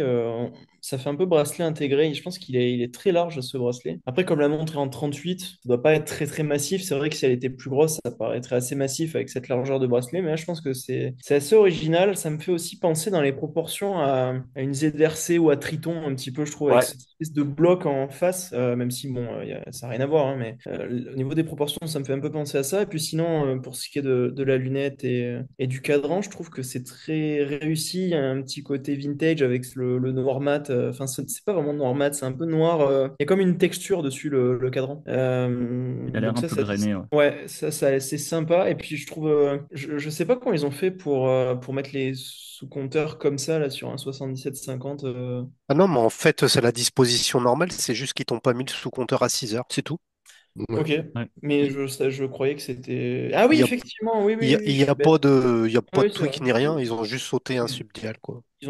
ça fait un peu bracelet intégré. Je pense qu'il est très large, ce bracelet. Après, comme la montre est en 38, ça doit pas être très très massif. C'est vrai que si elle était plus grosse, ça paraîtrait assez massif avec cette largeur de bracelet, mais là, je pense que c'est assez original. Ça me fait aussi penser dans les proportions à une ZRC ou à Triton, un petit peu, je trouve, avec Ouais. cette espèce de bloc en face, même si, bon, ça n'a rien à voir, hein, mais au niveau des proportions, ça me fait un peu penser à ça. Et puis sinon, pour ce qui est de la lunette et du cadran, je trouve que c'est très réussi. Il y a un petit côté vintage avec le noir mat. Enfin, c'est pas vraiment noir mat, c'est un peu noir. Il y a comme une texture dessus, le cadran. Il a l'air Donc un ça, peu grainé, ouais. ouais, c'est sympa. Et puis je trouve, je sais pas comment ils ont fait pour mettre les sous-compteurs comme ça là sur un 7750. Ah non, mais en fait, c'est la disposition normale, c'est juste qu'ils t'ont pas mis le sous-compteur à 6 heures, c'est tout. Ouais. Ok, Ouais. mais je croyais que c'était. Ah Il oui, y a, effectivement, oui, il oui, y a, oui, oui, il je y suis a bête. pas de, il y a Ah pas de oui, c'est truc vrai. ni rien, ils ont juste sauté un subdial, quoi. Ils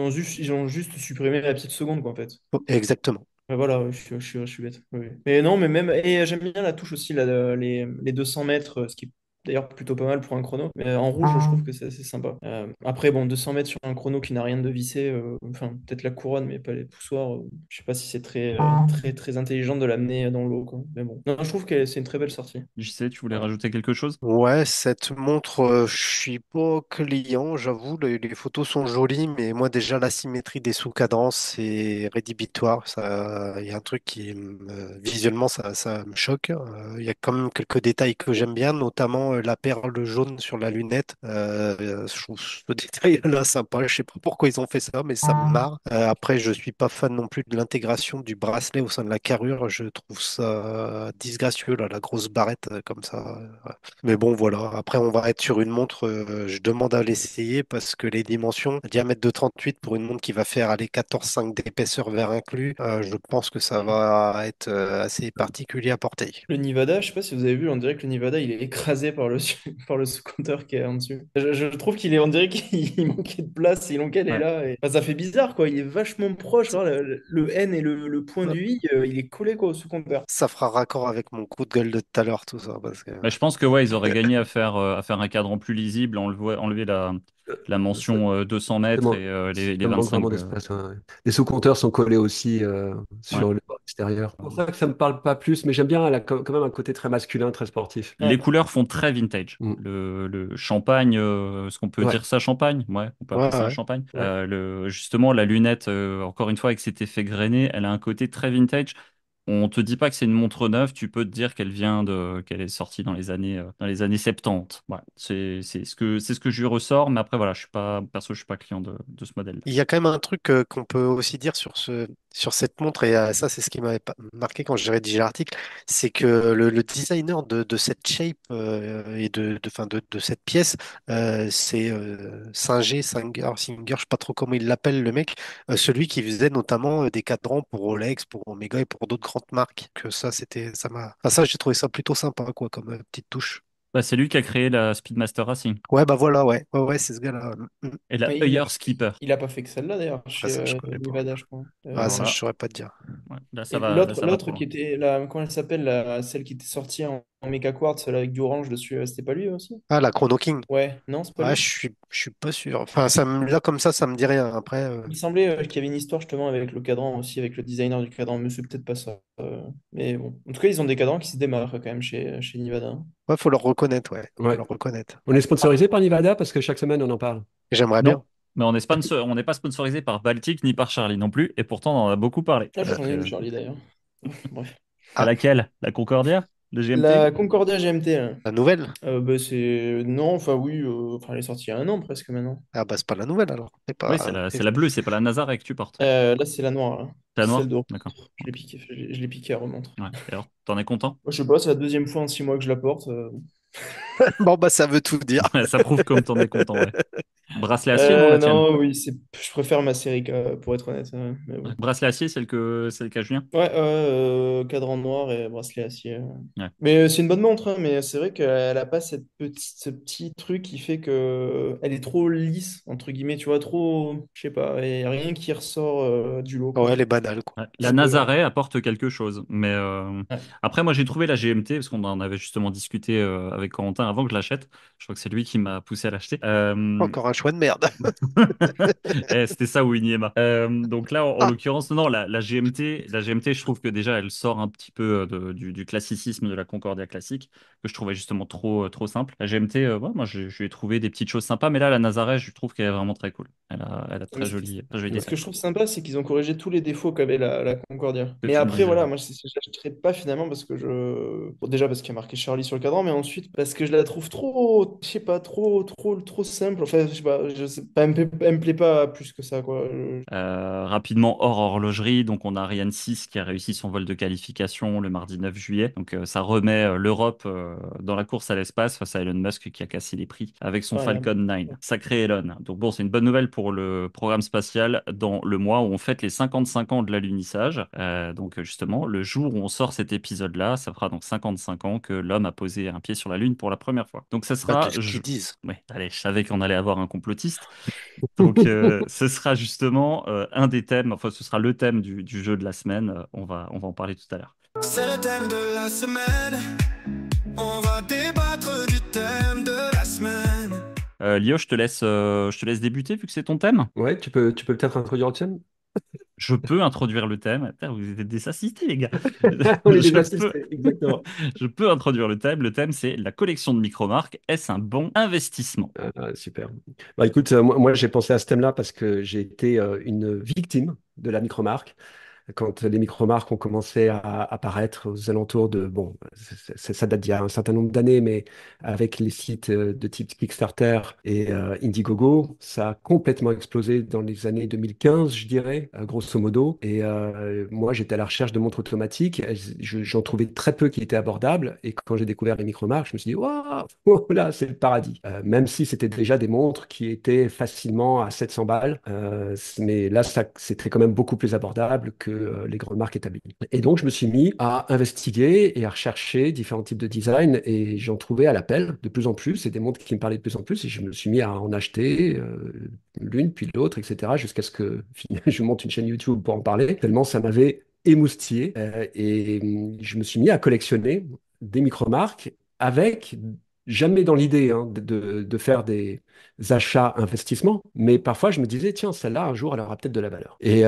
ont juste supprimé la petite seconde, quoi, en fait. Exactement. Ouais, voilà, ouais, je suis bête. Oui, oui. Mais non, mais même. Et j'aime bien la touche aussi, là, les 200 mètres, ce qui est d'ailleurs plutôt pas mal pour un chrono. Mais en rouge, je trouve que c'est assez sympa. Après, bon, 200 mètres sur un chrono qui n'a rien de vissé, enfin, peut-être la couronne, mais pas les poussoirs. Je sais pas si c'est très, très, très intelligent de l'amener dans l'eau, quoi. Mais bon. Non, je trouve que c'est une très belle sortie. Je sais, tu voulais Voilà. rajouter quelque chose? Ouais, cette montre, je suis pas client, j'avoue, les photos sont jolies, mais moi déjà la symétrie des sous-cadrans, c'est rédhibitoire. Ça, il y a un truc visuellement, ça me choque. Il y a quand même quelques détails que j'aime bien, notamment la perle jaune sur la lunette. Je trouve ce détail-là sympa. Je sais pas pourquoi ils ont fait ça, mais ça me marre. Après, je suis pas fan non plus de l'intégration du bracelet au sein de la carrure. Je trouve ça disgracieux, là, la grosse barrette comme ça. Mais bon, voilà. Après, on va être sur une montre. Je demande à l'essayer parce que les dimensions, un diamètre de 38 pour une montre qui va faire aller 14,5 d'épaisseur verre inclus, je pense que ça va être assez particulier à porter. Le Nevada, je sais pas si vous avez vu, on dirait que le Nevada, il est écrasé par le, par le sous-compteur qui est en dessus. Je trouve on dirait qu'il manquait de place, et l'enquête est Ouais. là. Enfin, ça fait bizarre, quoi. Il est vachement proche. Genre, le N et le point du I, il est collé, quoi, au sous-compteur. Ça fera raccord avec mon coup de gueule de tout à l'heure, tout ça. Parce que... Mais je pense que ouais, ils auraient gagné à faire un cadran plus lisible, enlever la Ça, mention 200 ça mètres man- et les ça manque 25. vraiment d'espace, hein, ouais. Les sous-compteurs sont collés aussi Ouais. sur le extérieur. C'est pour ça que ça me parle pas plus, mais j'aime bien, elle a quand même un côté très masculin, très sportif. Les Ouais. couleurs font très vintage. Mm. Le champagne, est-ce qu'on peut Ouais, dire ça champagne? Ouais, on peut appeler Ouais, ça un ouais. champagne. ouais. Justement, la lunette, encore une fois, avec cet effet grainé, elle a un côté très vintage. On te dit pas que c'est une montre neuve, tu peux te dire qu'elle est sortie dans les années 70. Ouais, c'est ce que je lui ressors, mais après, voilà, perso, je suis pas client de ce modèle-là. Il y a quand même un truc qu'on peut aussi dire sur cette montre, et ça, c'est ce qui m'avait marqué quand j'ai rédigé l'article, c'est que le designer de cette shape et enfin, de cette pièce, c'est Singer, je sais pas trop comment il l'appelle, le mec, celui qui faisait notamment des cadrans pour Rolex, pour Omega et pour d'autres grandes marques. Que ça, enfin, ça, j'ai trouvé ça plutôt sympa, quoi, comme petite touche. Bah, c'est lui qui a créé la Speedmaster Racing Ouais, bah voilà, ouais, c'est ce gars-là. et la Ouais, Heuer Skipper. il a pas fait que celle-là d'ailleurs, Ah, chez ça, je connais pas. Nevada, je crois. Ah, Alors ça, je là, saurais pas te dire. ouais, Et là, l'autre, ça va trop l'autre qui loin. était là, comment elle s'appelle, celle qui était sortie en méga quartz, celle avec du orange dessus, c'était pas lui aussi? Ah, la Chrono King. Ouais, non, c'est pas Ah, lui. je suis pas sûr. Enfin, là, comme ça me dit rien. Après, Il me semblait qu'il y avait une histoire justement avec le cadran aussi, avec le designer du cadran, mais c'est peut-être pas ça. Mais bon, en tout cas, ils ont des cadrans qui se démarrent quand même chez Nevada, hein. ouais, faut le reconnaître, ouais. Faut Ouais. le reconnaître. On est sponsorisé par Nevada parce que chaque semaine, on en parle. J'aimerais bien. Non, mais on n'est pas sponsorisé par Baltic ni par Charlie non plus, et pourtant on en a beaucoup parlé. Ah, Donc, j'en ai une, Charlie d'ailleurs. Bref. à Ah, laquelle? La Concordia? Le GMT? La Concordia GMT, là. la nouvelle? Bah, c'est. Non, enfin oui, enfin, elle est sortie il y a un an presque maintenant. Ah, bah, c'est pas la nouvelle alors. Oui, c'est la bleue, c'est pas la Nazaré que tu portes. Là, c'est la noire, là. C'est la Celle noire? de D'accord. Je l'ai piqué à remontre. Ouais. Et alors, t'en es content? Moi, je sais pas, c'est la deuxième fois en 6 mois que je la porte. Bon, bah, ça veut tout dire. Ça prouve comme t'en es content, ouais. Bracelet acier, non, la tienne? Non, oui, je préfère ma série, pour être honnête, mais Ouais. bon. Bracelet acier, celle qu'a Julien? Ouais, cadran noir et bracelet acier. Ouais. Mais c'est une bonne montre, hein, mais c'est vrai qu'elle a pas ce petit truc qui fait que elle est trop lisse, entre guillemets, tu vois, trop, je sais pas, et rien qui ressort du lot, Ouais, quoi. elle est banale, quoi. Ouais. La Donc, Nazaré apporte quelque chose, mais ouais. après moi j'ai trouvé la GMT parce qu'on en avait justement discuté avec Corentin avant que je l'achète. Je crois que c'est lui qui m'a poussé à l'acheter. Encore un choix de merde. C'était ça ou Inyema. Donc là, en Ah, l'occurrence, non, la GMT, je trouve que déjà elle sort un petit peu du classicisme de la Concordia classique que je trouvais justement trop simple. La GMT, ouais, moi je lui ai trouvé des petites choses sympas, mais là la Nazaré, je trouve qu'elle est vraiment très cool. Elle a Mais très joli ce que détail. je trouve sympa, c'est qu'ils ont corrigé tous les défauts qu'avait la Concordia. Que Mais tu me après, disais, voilà, ouais. moi, je l'achèterai pas finalement parce que bon, déjà parce qu'il y a marqué Charlie sur le cadran, mais ensuite parce que je la trouve trop, je sais pas, trop simple. Enfin, je sais pas, elle me plaît pas plus que ça, quoi. Rapidement hors horlogerie, donc on a Ariane 6 qui a réussi son vol de qualification le mardi 9 juillet. Donc ça remet l'Europe dans la course à l'espace face à Elon Musk qui a cassé les prix avec son Incroyable. Falcon 9. Sacré Elon. Donc bon, c'est une bonne nouvelle pour le programme spatial dans le mois où on fête les 55 ans de l'alunissage. Donc justement, le jour où on sort cet épisode-là, ça fera donc 55 ans que l'homme a posé un pied sur la Lune pour la première fois. Donc ça pas sera... de ce qu'ils disent. Ouais, allez, je savais qu'on allait avoir un complotiste. Donc, ce sera justement un des thèmes, enfin, ce sera le thème du jeu de la semaine. On va en parler tout à l'heure. C'est le thème de la semaine. On va débattre du thème de la semaine. Lio, je te laisse débuter vu que c'est ton thème. Ouais, tu peux peut-être introduire le tien? Je peux introduire le thème. Putain, vous êtes des assistés, les gars. On est des Je peux, assistés, exactement. je peux introduire le thème. Le thème, c'est la collection de micro-marques. Est-ce un bon investissement? Super. Bah, écoute, moi, j'ai pensé à ce thème-là parce que j'ai été une victime de la micromarque. Quand les micro-marques ont commencé à apparaître aux alentours de, bon, ça date d'il y a un certain nombre d'années, mais avec les sites de type Kickstarter et Indiegogo, ça a complètement explosé dans les années 2015, je dirais, grosso modo. Et moi, j'étais à la recherche de montres automatiques. J'en trouvais très peu qui étaient abordables. Et quand j'ai découvert les micro-marques, je me suis dit, waouh, oh là, c'est le paradis. Même si c'était déjà des montres qui étaient facilement à 700 balles. Mais là, c'était quand même beaucoup plus abordable que les grandes marques établies. Et donc, je me suis mis à investiguer et à rechercher différents types de design et j'en trouvais à l'appel de plus en plus. C'est des montres qui me parlaient de plus en plus et je me suis mis à en acheter l'une puis l'autre, etc. jusqu'à ce que je monte une chaîne YouTube pour en parler, tellement ça m'avait émoustillé. Et je me suis mis à collectionner des micro-marques avec jamais dans l'idée hein, de faire des achats investissements, mais parfois je me disais, tiens, celle-là, un jour, elle aura peut-être de la valeur. Et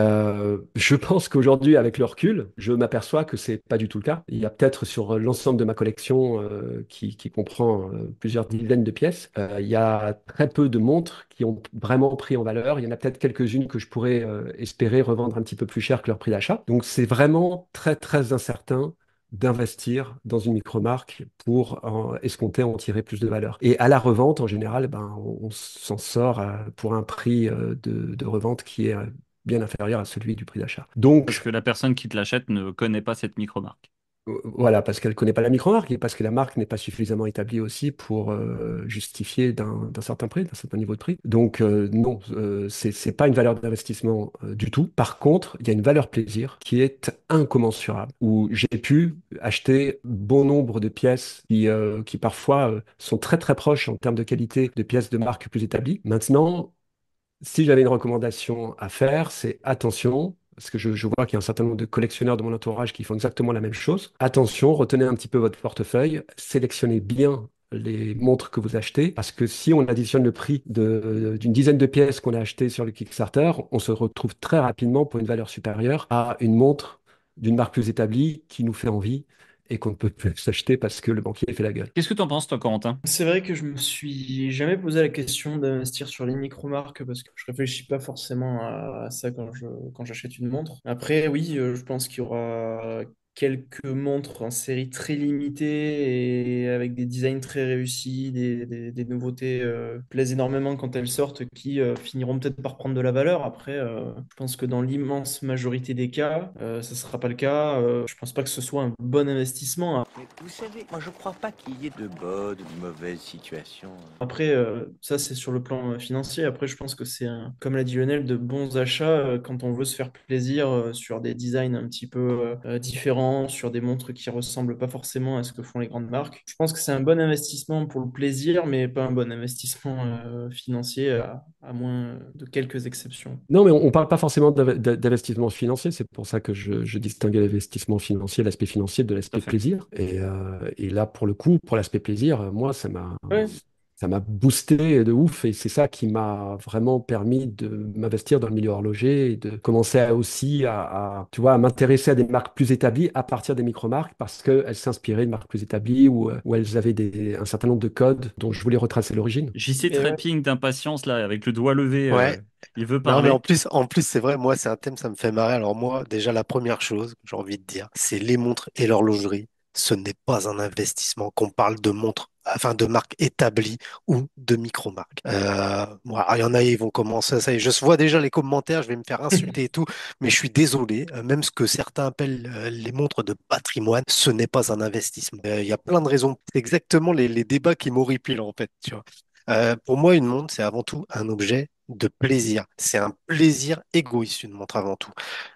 je pense qu'aujourd'hui, avec le recul, je m'aperçois que c'est pas du tout le cas. Il y a peut-être sur l'ensemble de ma collection qui comprend plusieurs dizaines de pièces, il y a très peu de montres qui ont vraiment pris en valeur. Il y en a peut-être quelques-unes que je pourrais espérer revendre un petit peu plus cher que leur prix d'achat. Donc c'est vraiment très, très incertain d'investir dans une micromarque pour escompter en tirer plus de valeur. Et à la revente, en général, ben, on s'en sort pour un prix de revente qui est bien inférieur à celui du prix d'achat. Parce Donc, que la personne qui te l'achète ne connaît pas cette micro-marque. voilà, parce qu'elle ne connaît pas la micro-marque et parce que la marque n'est pas suffisamment établie aussi pour justifier d'un certain prix, d'un certain niveau de prix. Donc, non, c'est pas une valeur d'investissement du tout. Par contre, il y a une valeur plaisir qui est incommensurable, où j'ai pu acheter bon nombre de pièces qui parfois sont très très proches en termes de qualité de pièces de marque plus établies. Maintenant, si j'avais une recommandation à faire, c'est attention, parce que je vois qu'il y a un certain nombre de collectionneurs de mon entourage qui font exactement la même chose. Attention, retenez un petit peu votre portefeuille, sélectionnez bien les montres que vous achetez, parce que si on additionne le prix d'une dizaine de pièces qu'on a achetées sur le Kickstarter, on se retrouve très rapidement pour une valeur supérieure à une montre d'une marque plus établie qui nous fait envie et qu'on ne peut plus s'acheter parce que le banquier fait la gueule. Qu'est-ce que t'en penses, toi, Corentin? C'est vrai que je me suis jamais posé la question d'investir sur les micro-marques parce que je réfléchis pas forcément à ça quand j'achète une montre. Après, oui, je pense qu'il y aura quelques montres en série très limitée et avec des designs très réussis, des nouveautés plaisent énormément quand elles sortent qui finiront peut-être par prendre de la valeur. Après, je pense que dans l'immense majorité des cas, ça sera pas le cas. Je pense pas que ce soit un bon investissement. Mais vous savez, moi je crois pas qu'il y ait de bonnes ou de mauvaises situations. Après, ça, c'est sur le plan financier. Après, je pense que c'est, comme l'a dit Lionel, de bons achats quand on veut se faire plaisir sur des designs un petit peu différents, sur des montres qui ressemblent pas forcément à ce que font les grandes marques. Je pense que c'est un bon investissement pour le plaisir, mais pas un bon investissement financier, à moins de quelques exceptions. Non, mais on ne parle pas forcément d'investissement financier. C'est pour ça que je distinguais l'investissement financier, l'aspect financier de Tout à l'aspect fait. plaisir. Et là, pour le coup, pour l'aspect plaisir, moi, Ouais. ça m'a boosté de ouf. Et c'est ça qui m'a vraiment permis de m'investir dans le milieu horloger et de commencer aussi tu vois, à m'intéresser à des marques plus établies à partir des micro-marques parce qu'elles s'inspiraient de marques plus établies ou elles avaient un certain nombre de codes dont je voulais retracer l'origine. JC Et ouais. Trapping d'impatience, là, avec le doigt levé, Ouais. il veut Non, mais parler. en plus, c'est vrai, moi, c'est un thème, ça me fait marrer. Alors moi, déjà, la première chose, j'ai envie de dire, c'est les montres et l'horlogerie. Ce n'est pas un investissement qu'on parle de montres, enfin de marques établies ou de micro-marques. Bon, alors, il y en a, ils vont commencer, ça y est, je vois déjà les commentaires, je vais me faire insulter et tout, mais je suis désolé, même ce que certains appellent les montres de patrimoine, ce n'est pas un investissement. Il y a plein de raisons. C'est exactement les débats qui m'horripilent, en fait, tu vois. Pour moi, une montre, c'est avant tout un objet de plaisir. C'est un plaisir égoïste, une montre avant tout.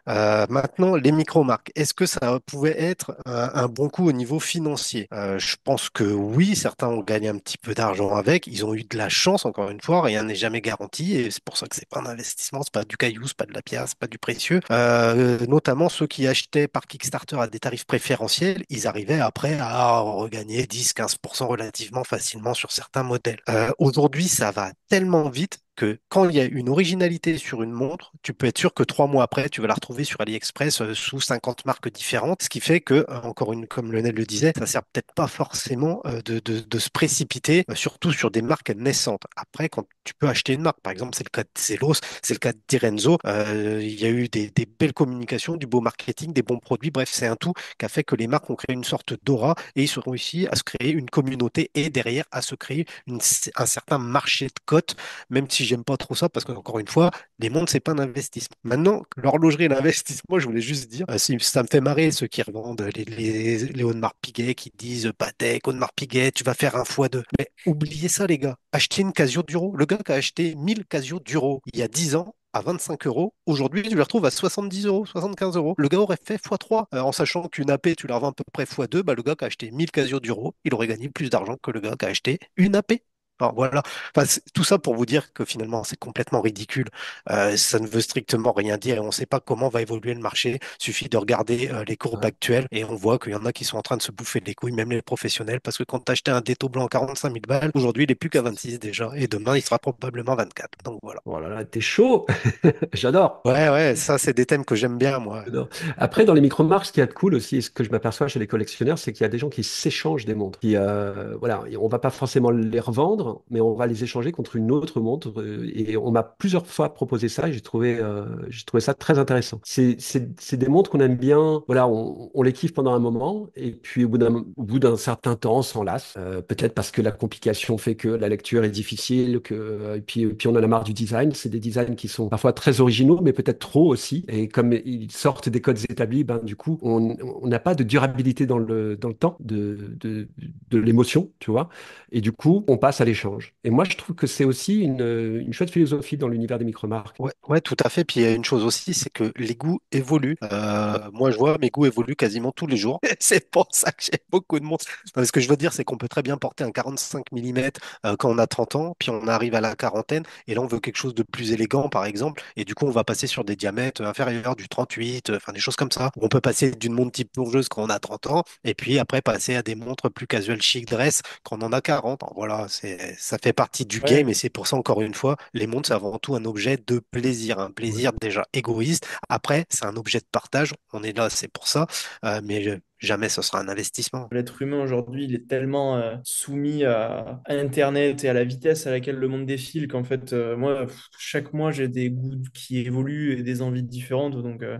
Maintenant, les micro-marques, est-ce que ça pouvait être un bon coup au niveau financier? Je pense que oui, certains ont gagné un petit peu d'argent avec. Ils ont eu de la chance, encore une fois, rien n'est jamais garanti. Et c'est pour ça que c'est pas un investissement, c'est pas du caillou, c'est pas de la pierre, c'est pas du précieux. Notamment ceux qui achetaient par Kickstarter à des tarifs préférentiels, ils arrivaient après à regagner 10-15% relativement facilement sur certains modèles. Aujourd'hui, ça va tellement vite que quand il y a une originalité sur une montre, tu peux être sûr que 3 mois après, tu vas la retrouver sur AliExpress sous 50 marques différentes, ce qui fait que, encore une, comme Lionel le disait, ça sert peut-être pas forcément de se précipiter, surtout sur des marques naissantes. Après, quand tu peux acheter une marque, par exemple, c'est le cas de Zelos, c'est le cas de Direnzo, il y a eu des belles communications, du beau marketing, des bons produits, bref, c'est un tout qui a fait que les marques ont créé une sorte d'aura et ils ont réussi à se créer une communauté et derrière à se créer un certain marché de cotes même si j'aime pas trop ça, parce qu'encore une fois, les montres, c'est pas un investissement. Maintenant, l'horlogerie et l'investissement, je voulais juste dire, ça me fait marrer ceux qui revendent les Audemars Piguet, qui disent Patek, Audemars Piguet, tu vas faire un fois deux. Mais oubliez ça, les gars. Achetez une Casio Duro. Le gars qui a acheté 1000 Casio Duro il y a 10 ans, à 25 euros. Aujourd'hui, tu le retrouves à 70 euros, 75 euros. Le gars aurait fait x3, en sachant qu'une AP, tu la revends à peu près x2. Bah, le gars qui a acheté 1000 Casio Duro, il aurait gagné plus d'argent que le gars qui a acheté une AP. Alors, voilà. Enfin, tout ça pour vous dire que finalement, c'est complètement ridicule. Ça ne veut strictement rien dire et on ne sait pas comment va évoluer le marché. Suffit de regarder les courbes Ouais. actuelles et on voit qu'il y en a qui sont en train de se bouffer les couilles, même les professionnels, parce que quand tu achetais un Déto blanc à 45 000 balles, aujourd'hui, il est plus qu'à 26 déjà et demain, il sera probablement 24. Donc voilà. Oh là là, t'es chaud! J'adore! Ouais, ouais, ça, c'est des thèmes que j'aime bien, moi. Non. Après, dans les micro-marques, ce qu'il y a de cool aussi, et ce que je m'aperçois chez les collectionneurs, c'est qu'il y a des gens qui s'échangent des montres. Voilà, et on va pas forcément les revendre, mais on va les échanger contre une autre montre. Et on m'a plusieurs fois proposé ça et j'ai trouvé ça très intéressant. C'est des montres qu'on aime bien. Voilà, on les kiffe pendant un moment et puis au bout d'un certain temps, on s'en lasse. Peut-être parce que la complication fait que la lecture est difficile, et puis on en a marre du design. C'est des designs qui sont parfois très originaux, mais peut-être trop aussi. Et comme ils sortent des codes établis, ben, du coup, on n'a pas de durabilité dans le temps de l'émotion, tu vois. Et du coup, on passe à l'échange. Et moi, je trouve que c'est aussi une chouette philosophie dans l'univers des micro-marques. Ouais, ouais, tout à fait. Puis il y a une chose aussi, c'est que les goûts évoluent. Moi, je vois mes goûts évoluent quasiment tous les jours. C'est pour ça que j'ai beaucoup de monde. Non, mais ce que je veux dire, c'est qu'on peut très bien porter un 45 mm quand on a 30 ans, puis on arrive à la quarantaine, et là, on veut quelque chose de plus élégant, par exemple, et du coup, on va passer sur des diamètres inférieurs du 38, enfin des choses comme ça. On peut passer d'une montre type plongeuse quand on a 30 ans, et puis après passer à des montres plus casual chic dress quand on en a 40. Alors, voilà, ça fait partie du game, et Ouais, c'est pour ça, encore une fois, les montres, c'est avant tout un objet de plaisir, un Ouais. plaisir déjà égoïste. Après, c'est un objet de partage. On est là, c'est pour ça. Mais jamais ce sera un investissement. l'être humain aujourd'hui, il est tellement soumis à Internet et à la vitesse à laquelle le monde défile qu'en fait, moi, chaque mois, j'ai des goûts qui évoluent et des envies différentes.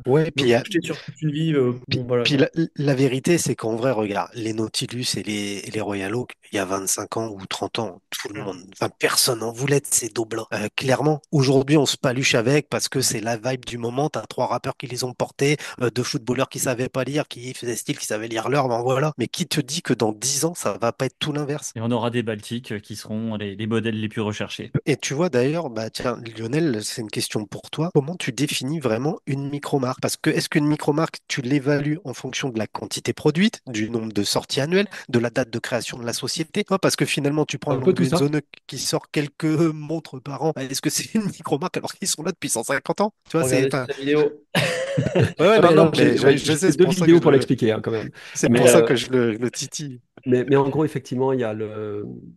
Ouais, Me puis projeter sur toute une vie, bon, voilà, puis quoi. la vérité, c'est qu'en vrai, regarde, les Nautilus et les Royal Oak, il y a 25 ans ou 30 ans, tout le monde, enfin, personne en voulait de ces dos blancs. Clairement, aujourd'hui, on se paluche avec parce que c'est la vibe du moment. T'as trois rappeurs qui les ont portés, deux footballeurs qui savaient pas lire, qui faisaient style, qui savaient lire l'heure, ben voilà. Mais qui te dit que dans 10 ans, ça va pas être tout l'inverse? Et on aura des Baltiques qui seront les modèles les plus recherchés. Et tu vois d'ailleurs, bah tiens, Lionel, c'est une question pour toi. Comment tu définis vraiment une micromarque? Parce que est-ce qu'une micromarque, tu l'évalues en fonction de la quantité produite, du nombre de sorties annuelles, de la date de création de la société? Non, parce que finalement, tu prends Un peu tout ça. Longenzone qui sort quelques montres par an. Est-ce que c'est une micromarque alors qu'ils sont là depuis 150 ans? Tu vois, c'est, Regardez enfin, sa vidéo. ouais, ouais, Ah, non, mais non, alors, mais ouais, je sais, j'ai c'est deux pour ça que vidéos je pour le, l'expliquer, hein, quand même. c'est Mais, pour ça que je le titille. mais en gros, effectivement, il y a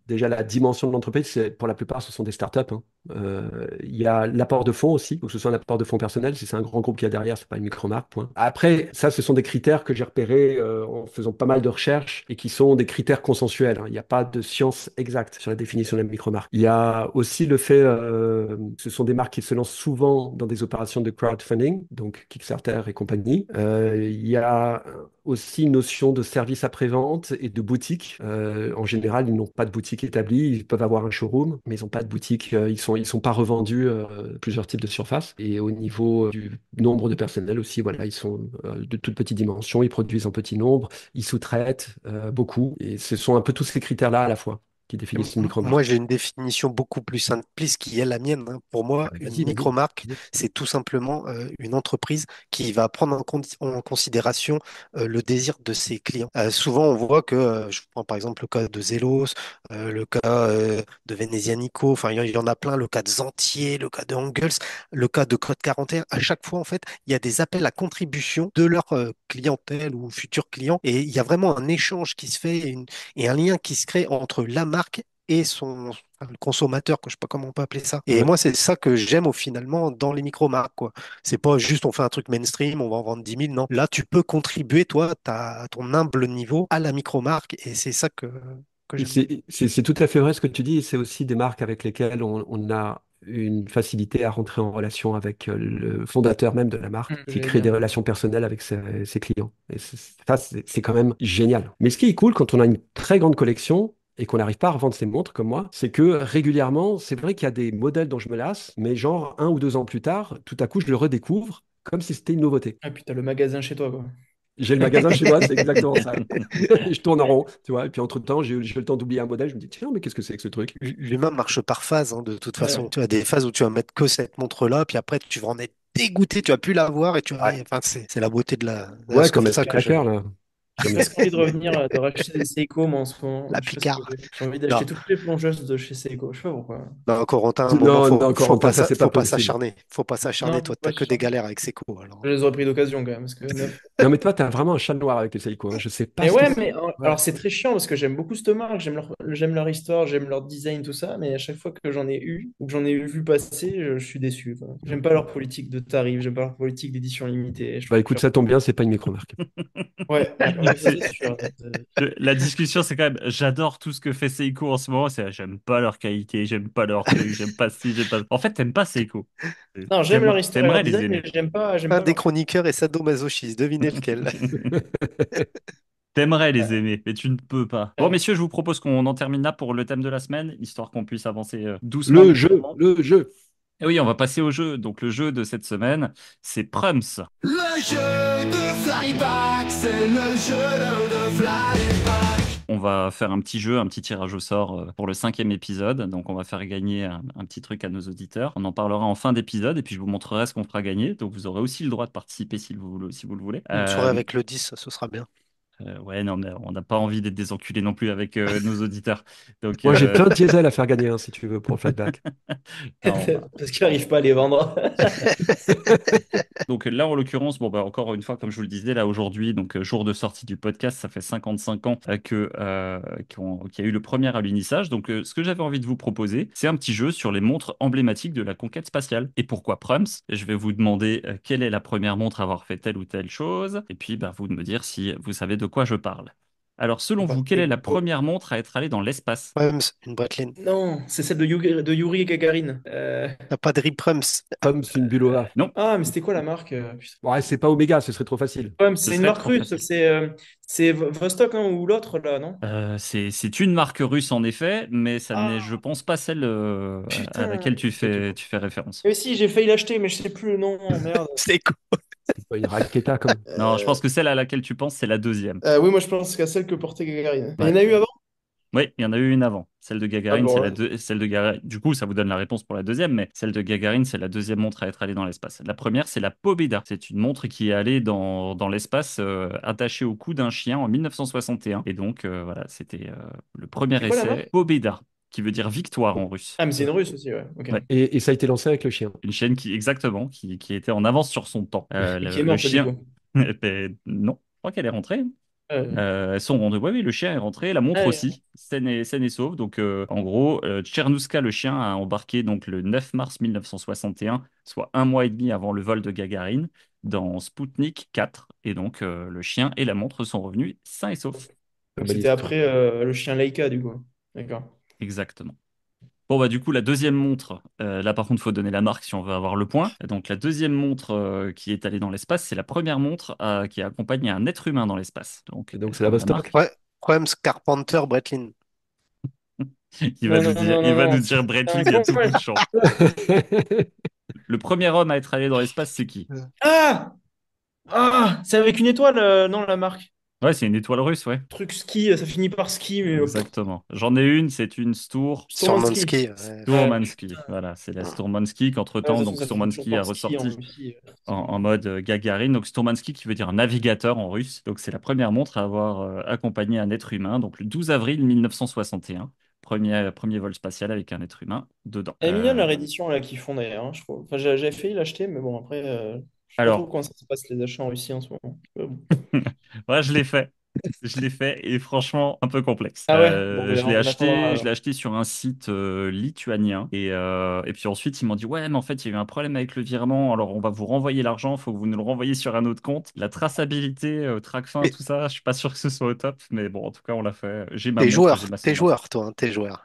déjà la dimension de l'entreprise. Pour la plupart, ce sont des startups, hein. Il y a l'apport de fonds aussi, faut que ce soit un apport de fonds personnel. Si c'est un grand groupe qui est derrière, c'est pas une micro-marque, point. Après, ça, ce sont des critères que j'ai repérés en faisant pas mal de recherches et qui sont des critères consensuels, hein. Il n'y a pas de science exacte sur la définition de la micro-marque. Il y a aussi le fait, ce sont des marques qui se lancent souvent dans des opérations de crowdfunding, donc Kickstarter et compagnie. Il y a aussi une notion de service après-vente et de boutique. En général, ils n'ont pas de boutique établie. Ils peuvent avoir un showroom, mais ils n'ont pas de boutique. Ils sont pas revendus plusieurs types de surfaces. Et au niveau du nombre de personnel aussi, voilà, ils sont de toute petite dimension. Ils produisent en petit nombre. Ils sous-traitent beaucoup. Et ce sont un peu tous ces critères-là à la fois qui définissent une Moi, micro-marque. j'ai une définition beaucoup plus simpliste qui est la mienne, hein. Pour moi, Ah, mais une vas-y, vas-y. micromarque, Vas-y. c'est tout simplement une entreprise qui va prendre en considération le désir de ses clients. Souvent, on voit que, je prends par exemple le cas de Zelos, le cas de Venezianico, enfin, il y en a plein, le cas de Zantier, le cas de Angles, le cas de Code 41. À chaque fois, en fait, il y a des appels à contribution de leur clientèle ou futurs clients et il y a vraiment un échange qui se fait et un lien qui se crée entre la marque et enfin, le consommateur, que je sais pas comment on peut appeler ça. Et Ouais. moi, c'est ça que j'aime au finalement dans les micro-marques, quoi. C'est pas juste on fait un truc mainstream, on va en vendre 10 000, non. Là, tu peux contribuer, toi, à ton humble niveau, à la micro-marque, et c'est ça que j'aime. C'est tout à fait vrai ce que tu dis, et c'est aussi des marques avec lesquelles on a une facilité à rentrer en relation avec le fondateur même de la marque, qui J'allais crée des dire. relations personnelles avec ses clients. Et ça, c'est quand même génial. Mais ce qui est cool quand on a une très grande collection et qu'on n'arrive pas à revendre ses montres comme moi, c'est que régulièrement, c'est vrai qu'il y a des modèles dont je me lasse, mais genre 1 ou 2 ans plus tard, tout à coup, je le redécouvre comme si c'était une nouveauté. Ah, puis t'as le magasin chez toi, quoi. J'ai le magasin chez moi, c'est exactement ça. Je tourne en rond, tu vois. Et puis entre-temps, j'ai eu le temps d'oublier un modèle. Je me dis, tiens, mais qu'est-ce que c'est que ce truc? L'humain marche par phase, hein, de toute façon. Ouais. Tu as des phases où tu vas mettre que cette montre-là, puis après, tu vas en être dégoûté, tu vas plus la voir, et Ouais, enfin, c'est la beauté de la, ouais, c'est comme comme un ça que je, spinnaker, là. J'aime bien. presque envie de revenir, de racheter des Seiko, moi, en ce moment. La Je sais pas ce que Picard. j'ai envie Non, d'acheter toutes les plongeuses de chez Seiko. Je sais pas pourquoi. non, Corentin, à un moment, Non, non, Corentin, ça, c'est pas faut pas possible. s'acharner. Faut pas s'acharner. Non, Toi, t'as pas que des cher. galères avec Seco. Alors, Je les aurais pris d'occasion quand même, parce que neuf. Non, mais toi, t'as vraiment un chat noir avec les Seiko, hein. Je sais pas Mais ce que ouais, c'est. mais Ouais. alors c'est très chiant parce que j'aime beaucoup cette marque, j'aime leur histoire, j'aime leur design, tout ça, mais à chaque fois que j'en ai eu ou que j'en ai vu passer, je suis déçu, quoi. J'aime pas leur politique de tarif, j'aime pas leur politique d'édition limitée. Je Bah écoute, préfère. ça tombe bien, c'est pas une micro-marque. Ouais, ça C'est- c'est sûr. La discussion, c'est quand même, j'adore tout ce que fait Seiko en ce moment. C'est, j'aime pas leur qualité, j'aime pas leur truc, j'aime pas ci, j'aime pas. En fait, t'aimes pas Seiko. Non, j'aime leur histoire et leur T'aimerais les design, mais aimer. j'aime un pas des leur. chroniqueurs est sadomasochiste. Devinez lequel. T'aimerais les aimer, mais tu ne peux pas. Bon, Ouais. messieurs, je vous propose qu'on en termine là pour le thème de la semaine, histoire qu'on puisse avancer doucement mais sûrement. Le jeu. Et oui, on va passer au jeu. Donc, le jeu de cette semaine, c'est Prums. Le jeu de Flyback, c'est le jeu de Flyback. On va faire un petit jeu, un petit tirage au sort pour le 5e épisode. Donc, on va faire gagner un petit truc à nos auditeurs. On en parlera en fin d'épisode et puis je vous montrerai ce qu'on fera gagner. Donc, vous aurez aussi le droit de participer si vous le voulez. Une soirée avec le 10, ce sera bien. Ouais, non, mais on n'a pas envie d'être des enculés non plus avec nos auditeurs. Donc, Moi, j'ai plein de diesel à faire gagner, hein, si tu veux, pour le flatback. non, Parce qu'ils n'arrivent pas à les vendre. donc là, en l'occurrence, bon, bah, encore une fois, comme je vous le disais, là aujourd'hui, donc jour de sortie du podcast, ça fait 55 ans qu'il y a eu le premier alunissage. Donc, ce que j'avais envie de vous proposer, c'est un petit jeu sur les montres emblématiques de la conquête spatiale. Et pourquoi Prums? Je vais vous demander quelle est la première montre à avoir fait telle ou telle chose, et puis bah, vous de me dire si vous savez de quoi je parle. Alors, selon vous, quelle est la première montre à être allée dans l'espace? Prums, une Breitling. Non, c'est celle de Yuri Gagarin. T'as pas de Rip Prums. Comme c'est une Bulova. Non, Ah, mais c'était quoi la marque? Putain. Ouais, c'est pas Omega, ce serait trop facile. Ouais, mais ce c'est une serait marque trop russe, facile. c'est Vostok, non? Ou l'autre, là, non? C'est une marque russe en effet, mais ça n'est, je Ah, pense, pas celle à putain. laquelle tu Ok, fais, bon. tu fais référence. Mais si, j'ai failli l'acheter, mais je sais plus le nom, merde. C'est quoi? C'est pas une raqueta comme. Non, je pense que celle à laquelle tu penses, c'est la deuxième. Oui, moi je pense qu'à celle que portait Gagarine. Il y Ouais. en a eu avant? Oui, il y en a eu une avant. Celle de Ah Gagarine, bon, c'est ouais. celle de Gagarine. Du coup, ça vous donne la réponse pour la deuxième, mais celle de Gagarine, c'est la deuxième montre à être allée dans l'espace. La première, c'est la Pobeda. C'est une montre qui est allée dans l'espace attachée au cou d'un chien en 1961. Et donc, voilà, c'était le premier C'est quoi la essai. marque? Pobeda, qui veut dire victoire en russe. Ah, mais c'est une russe aussi, ouais. Ok. Ouais. Et ça a été lancé avec le chien. Une chienne exactement, qui était en avance sur son temps. Et qui est Le morte, du chien, coup. eh ben, non, je crois qu'elle est rentrée. Elles sont rendues. Ouais, oui, le chien est rentré, la montre Ouais. aussi, saine et sauve. Donc, en gros, Tchernouska, le chien, a embarqué donc le 9 mars 1961, soit un mois et demi avant le vol de Gagarine, dans Sputnik 4. Et donc, le chien et la montre sont revenus sains et saufs. Une belle C'était histoire. après le chien Laika, du coup. D'accord. Exactement. Bon, bah, du coup, la deuxième montre, là par contre, il faut donner la marque si on veut avoir le point. Donc, la deuxième montre qui est allée dans l'espace, c'est la première montre qui a accompagné un être humain dans l'espace. Donc, Et donc, est-ce c'est la qu'on a la Vostok. marque? Ouais, Prums, Carpenter, Breitling. Non, non, non, Il non, va nous non. dire Putain, Breitling à tout bout de champ. Le premier homme à être allé dans l'espace, c'est qui? Ah! Ah! C'est avec une étoile, non, la marque. Ouais, c'est une étoile russe, ouais. Truc ski, ça finit par ski, mais. Exactement. J'en ai une, c'est une Sturmansky. Surmansky. Sturmansky. Voilà, c'est la Sturmansky Ouais, de qu'entre-temps, toute façon, donc ça finit toujours Sturmansky a par ski en ressorti Russie. en mode Gagarine. Donc Sturmansky qui veut dire navigateur en russe. Donc c'est la première montre à avoir accompagné un être humain. Donc le 12 avril 1961, premier vol spatial avec un être humain dedans. Elle est mignonne la réédition là qu'ils font d'ailleurs, hein, je trouve. Enfin, j'avais failli l'acheter, mais bon, après, je sais pas trop Alors, comment ça se passe les achats en Russie en ce moment. Bon. ouais, je l'ai fait. Je l'ai fait et franchement un peu complexe. Ah ouais, bon, ben, on attendra Je l'ai alors. acheté sur un site lituanien et puis ensuite ils m'ont dit ouais mais en fait il y a eu un problème avec le virement alors on va vous renvoyer l'argent, il faut que vous nous le renvoyiez sur un autre compte. La traçabilité, Tracfin, Mais tout ça, je suis pas sûr que ce soit au top mais bon en tout cas on l'a fait. J'ai ma montre, j'ai ma t'es signature. joueur, toi, hein, t'es joueur.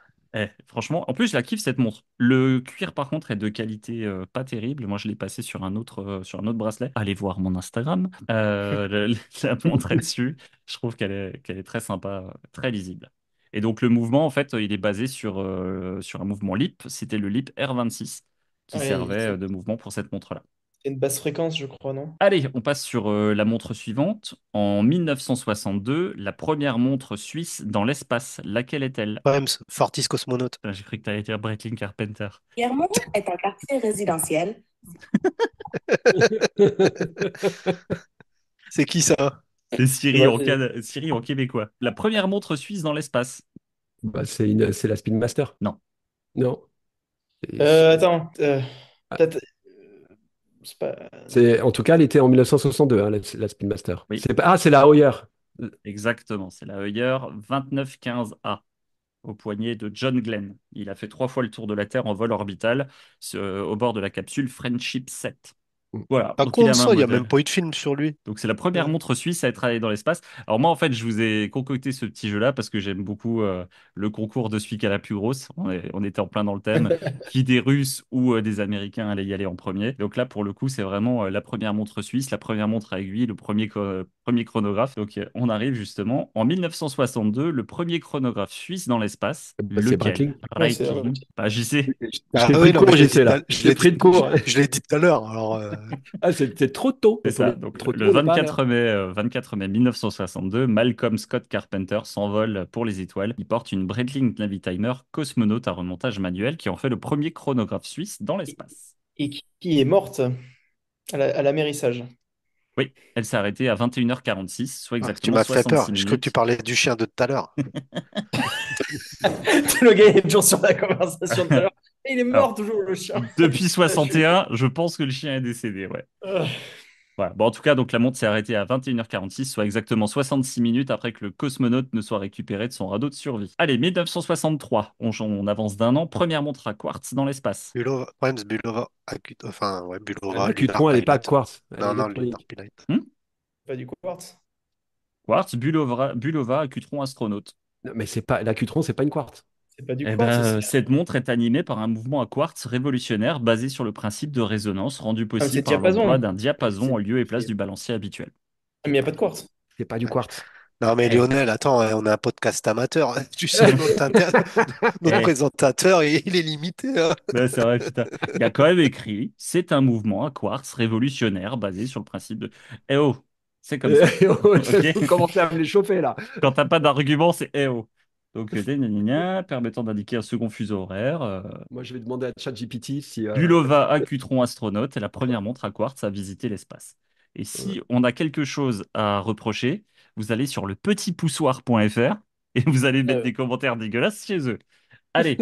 Franchement, en plus, je la kiffe cette montre. Le cuir, par contre, est de qualité pas terrible. Moi, je l'ai passé sur un autre bracelet. Allez voir mon Instagram. La montre est dessus. Je trouve qu'elle est très sympa, très lisible. Et donc, le mouvement, en fait, il est basé sur un mouvement LIP. C'était le LIP R26 qui Ouais, servait de mouvement pour cette montre-là. c'est une basse fréquence, je crois, non? Allez, on passe sur la montre suivante. En 1962, la première montre suisse dans l'espace. Laquelle est-elle? Prums, Fortis Cosmonaute. J'ai cru que tu allais dire Breitling Carpenter. Guillermo est un quartier résidentiel. C'est qui ça? Et Vas-y. Siri en québécois. La première montre suisse dans l'espace. Bah, c'est la Spin Master. Non. Non. Attends, Ah, peut-être. C'est pas. en tout cas, elle était en 1962, hein, la Spin Master. Oui, C'est la Hoyer. exactement. C'est la Heuer 2915A au poignet de John Glenn. Il a fait 3 fois le tour de la Terre en vol orbital au bord de la capsule Friendship 7. Voilà, Ah, donc il comment a un ça, il n'y a modèle. même pas eu de film sur lui? Donc c'est la première Ouais. montre suisse à être allée dans l'espace. Alors moi en fait je vous ai concocté ce petit jeu-là parce que j'aime beaucoup le concours de celui qui a la plus grosse. On était en plein dans le thème. Qui des Russes ou des Américains allaient y aller en premier. Donc là pour le coup c'est vraiment la première montre suisse, la première montre à aiguille, le premier chronographe. Donc on arrive justement en 1962, le premier chronographe suisse dans l'espace. Bah, c'est Lequel? Breitling. Ouais, c'est vrai. Breitling. Bah j'y sais. Je Ah t'ai pris oui, de non, mais court, j'étais là. je Je t'ai l'ai dit, pris de court. je l'ai dit tout à l'heure. Alors, Ah, c'est trop tôt. C'est Quand on ça. est Donc, trop le tôt, on n'est pas à l'heure. 24 mai 1962, Malcolm Scott Carpenter s'envole pour les étoiles. Il porte une Breitling Navitimer cosmonaute à remontage manuel qui en fait le premier chronographe suisse dans Et, l'espace. et qui est morte à l'amérissage. Oui, elle s'est arrêtée à 21h46, soit ah, tu exactement m'as fait peur. 66 Je crois que tu minutes. parlais du chien de tout à l'heure. Le gars il est toujours sur la conversation de tout à l'heure. Et il est mort Alors, toujours, le chien. depuis Ah, je suis- 61, je pense que le chien est décédé, ouais. Ah. Voilà. Bon, en tout cas, donc la montre s'est arrêtée à 21h46, soit exactement 66 minutes après que le cosmonaute ne soit récupéré de son radeau de survie. Allez, 1963, on avance d'un an, première montre à quartz dans l'espace. Bulova, Primes, Bulova, enfin, ouais, Bulova, La Lunar Q-tron, elle n'est pas Pilot. quartz. Elle est Non, non, Lunar électronique. Pilot. Hmm. Pas du quartz. Quartz, Bulova, Accutron, astronaute. Non, mais c'est pas, la Q-tron, c'est pas une quartz. C'est pas du Eh quartz ben, aussi. cette montre est animée par un mouvement à quartz révolutionnaire basé sur le principe de résonance rendu Ah, mais c'est possible par l'emploi diapason. d'un diapason C'est- en lieu et place c'est- du balancier habituel. Ah, mais il n'y a pas de quartz. C'est pas du Ouais. quartz. Non, mais Eh, Lionel, attends, on a un podcast amateur. Tu sais, notre eh, présentateur, il est limité, hein. ben, c'est vrai, putain. Il y a quand même écrit, c'est un mouvement à quartz révolutionnaire basé sur le principe de... Eh oh, c'est comme ça. Ok? Vous commencez à me les chauffer là. Quand t'as pas d'argument, c'est eh oh. Donc, gna, gna, gna, gna, permettant d'indiquer un second fuseau horaire. Moi, je vais demander à ChatGPT si. Bulova Accutron astronaute est la première montre à quartz à visiter l'espace. Et Ouais. si on a quelque chose à reprocher, vous allez sur le petitpoussoir.fr et vous allez mettre Euh, des commentaires dégueulasses chez eux. Allez,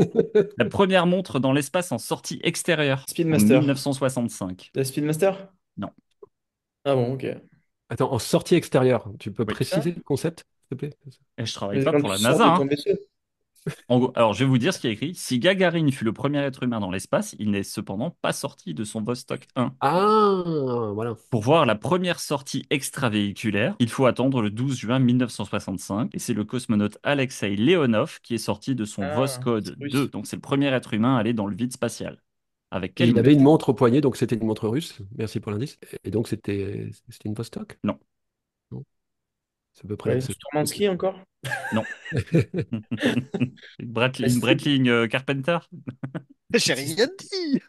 la première montre dans l'espace en sortie extérieure en Speedmaster. 1965. La Speedmaster? Non. Ah bon, ok. Attends, en sortie extérieure, tu peux Oui. Ah, préciser le concept, s'il te plaît? Et je travaille mais pas quand pour tu la sors NASA, de hein. ton vaisseau. Alors, je vais vous dire ce qui est écrit. Si Gagarine fut le premier être humain dans l'espace, il n'est cependant pas sorti de son Vostok 1. Ah, voilà. Pour voir la première sortie extravéhiculaire, il faut attendre le 12 juin 1965 et c'est le cosmonaute Alexei Leonov qui est sorti de son Ah, c'est Voskhod 2. russe. Donc c'est le premier être humain à aller dans le vide spatial. Avec Et quel il avait une modèle? montre au poignet, donc c'était une montre russe. Merci pour l'indice. Et donc c'était une Vostok? Non, Non, c'est à peu près. Ouais, Sturmanski encore? non. Mais Une c'est- Breitling Carpenter? J'ai rien dit.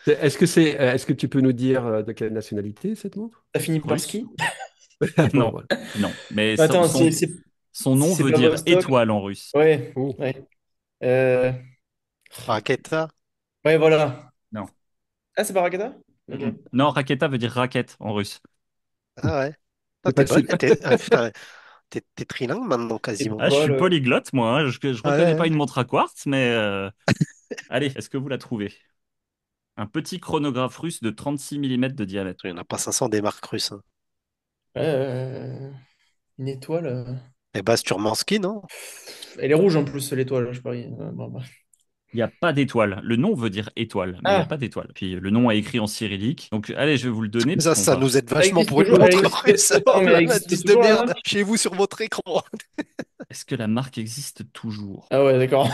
Est-ce que tu peux nous dire de quelle nationalité cette montre? Ça finit par Russe? ski? Bon, Non, voilà. non. Mais Attends, son si nom c'est veut pas dire Vostok. étoile en russe. Ouais, Oh. ouais. Euh, Raketa. Ouais, voilà. Non. Ah, c'est pas Rakata? Ok. Mm-mm. Non, Raketa veut dire raquette en russe. Ah ouais. Ah, C'est pas t'es de bonne. suite. Putain, t'es trilingue maintenant C'est quasiment. Ah, je quoi suis le. polyglotte, moi, hein. Je Ah reconnais pas ouais. une montre à quartz, mais allez, est-ce que vous la trouvez? Un petit chronographe russe de 36 mm de diamètre. Il n'y en a pas 500 des marques russes, hein. Une étoile. Et bah, Sturmanski, non? Elle est rouge en plus, l'étoile, je parie. Bon, bah. Il n'y a pas d'étoile. Le nom veut dire étoile, mais il n'y a Ah, pas d'étoile. Puis le nom est écrit en cyrillique. Donc allez, je vais vous le donner parce Ça, qu'on ça va. nous aide elle vachement existe pour une toujours. Elle montre existe. russe. Non, Oh mais là elle là, existe 10 de toujours la merde. marque. Chez vous sur votre écran. Est-ce que la marque existe toujours? Ah ouais, d'accord.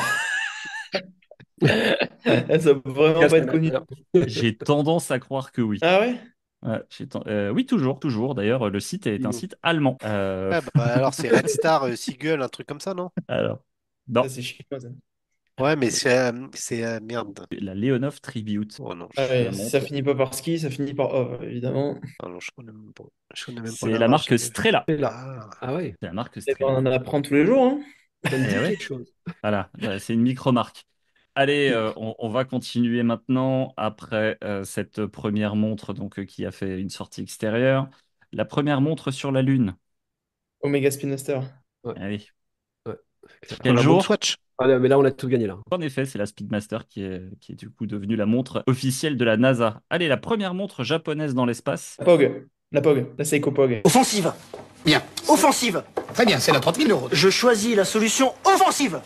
Ça peut vraiment pas Casque être connu. amateur. J'ai tendance à croire que oui. Ah ouais? Ouais, oui, toujours, toujours. D'ailleurs, le site est un Dis-nous. site allemand. Ah bah, alors, c'est Red Star, Seagull, un truc comme ça, non? Alors, Ça, non, c'est chinois, ça. Ouais, mais c'est merde. la Leonov Tribute. Oh non, Ah La ouais, ça montre. finit pas par ski, ça finit par ov, évidemment. ah non, je connais même pas. Je connais même pas C'est la la marque, marque jamais vu. Strela. Et là. Ah, Ah ouais, C'est la marque Eh ben, Strela. on en apprend tous les jours, hein. ça me Eh dit ouais. quelque chose. Voilà, c'est une micro-marque. Allez, on va continuer maintenant après cette première montre donc, qui a fait une sortie extérieure. La première montre sur la Lune. Omega Spin Master. Allez. Ouais. Quel La jour? Moonswatch. Ah, là, mais là, on a tout gagné, là. En effet, c'est la Speedmaster qui est du coup devenue la montre officielle de la NASA. Allez, la première montre japonaise dans l'espace. La POG. La POG. La Seiko POG. Offensive. Bien. Offensive. Très bien, c'est la 30 000 euros. Je choisis la solution offensive.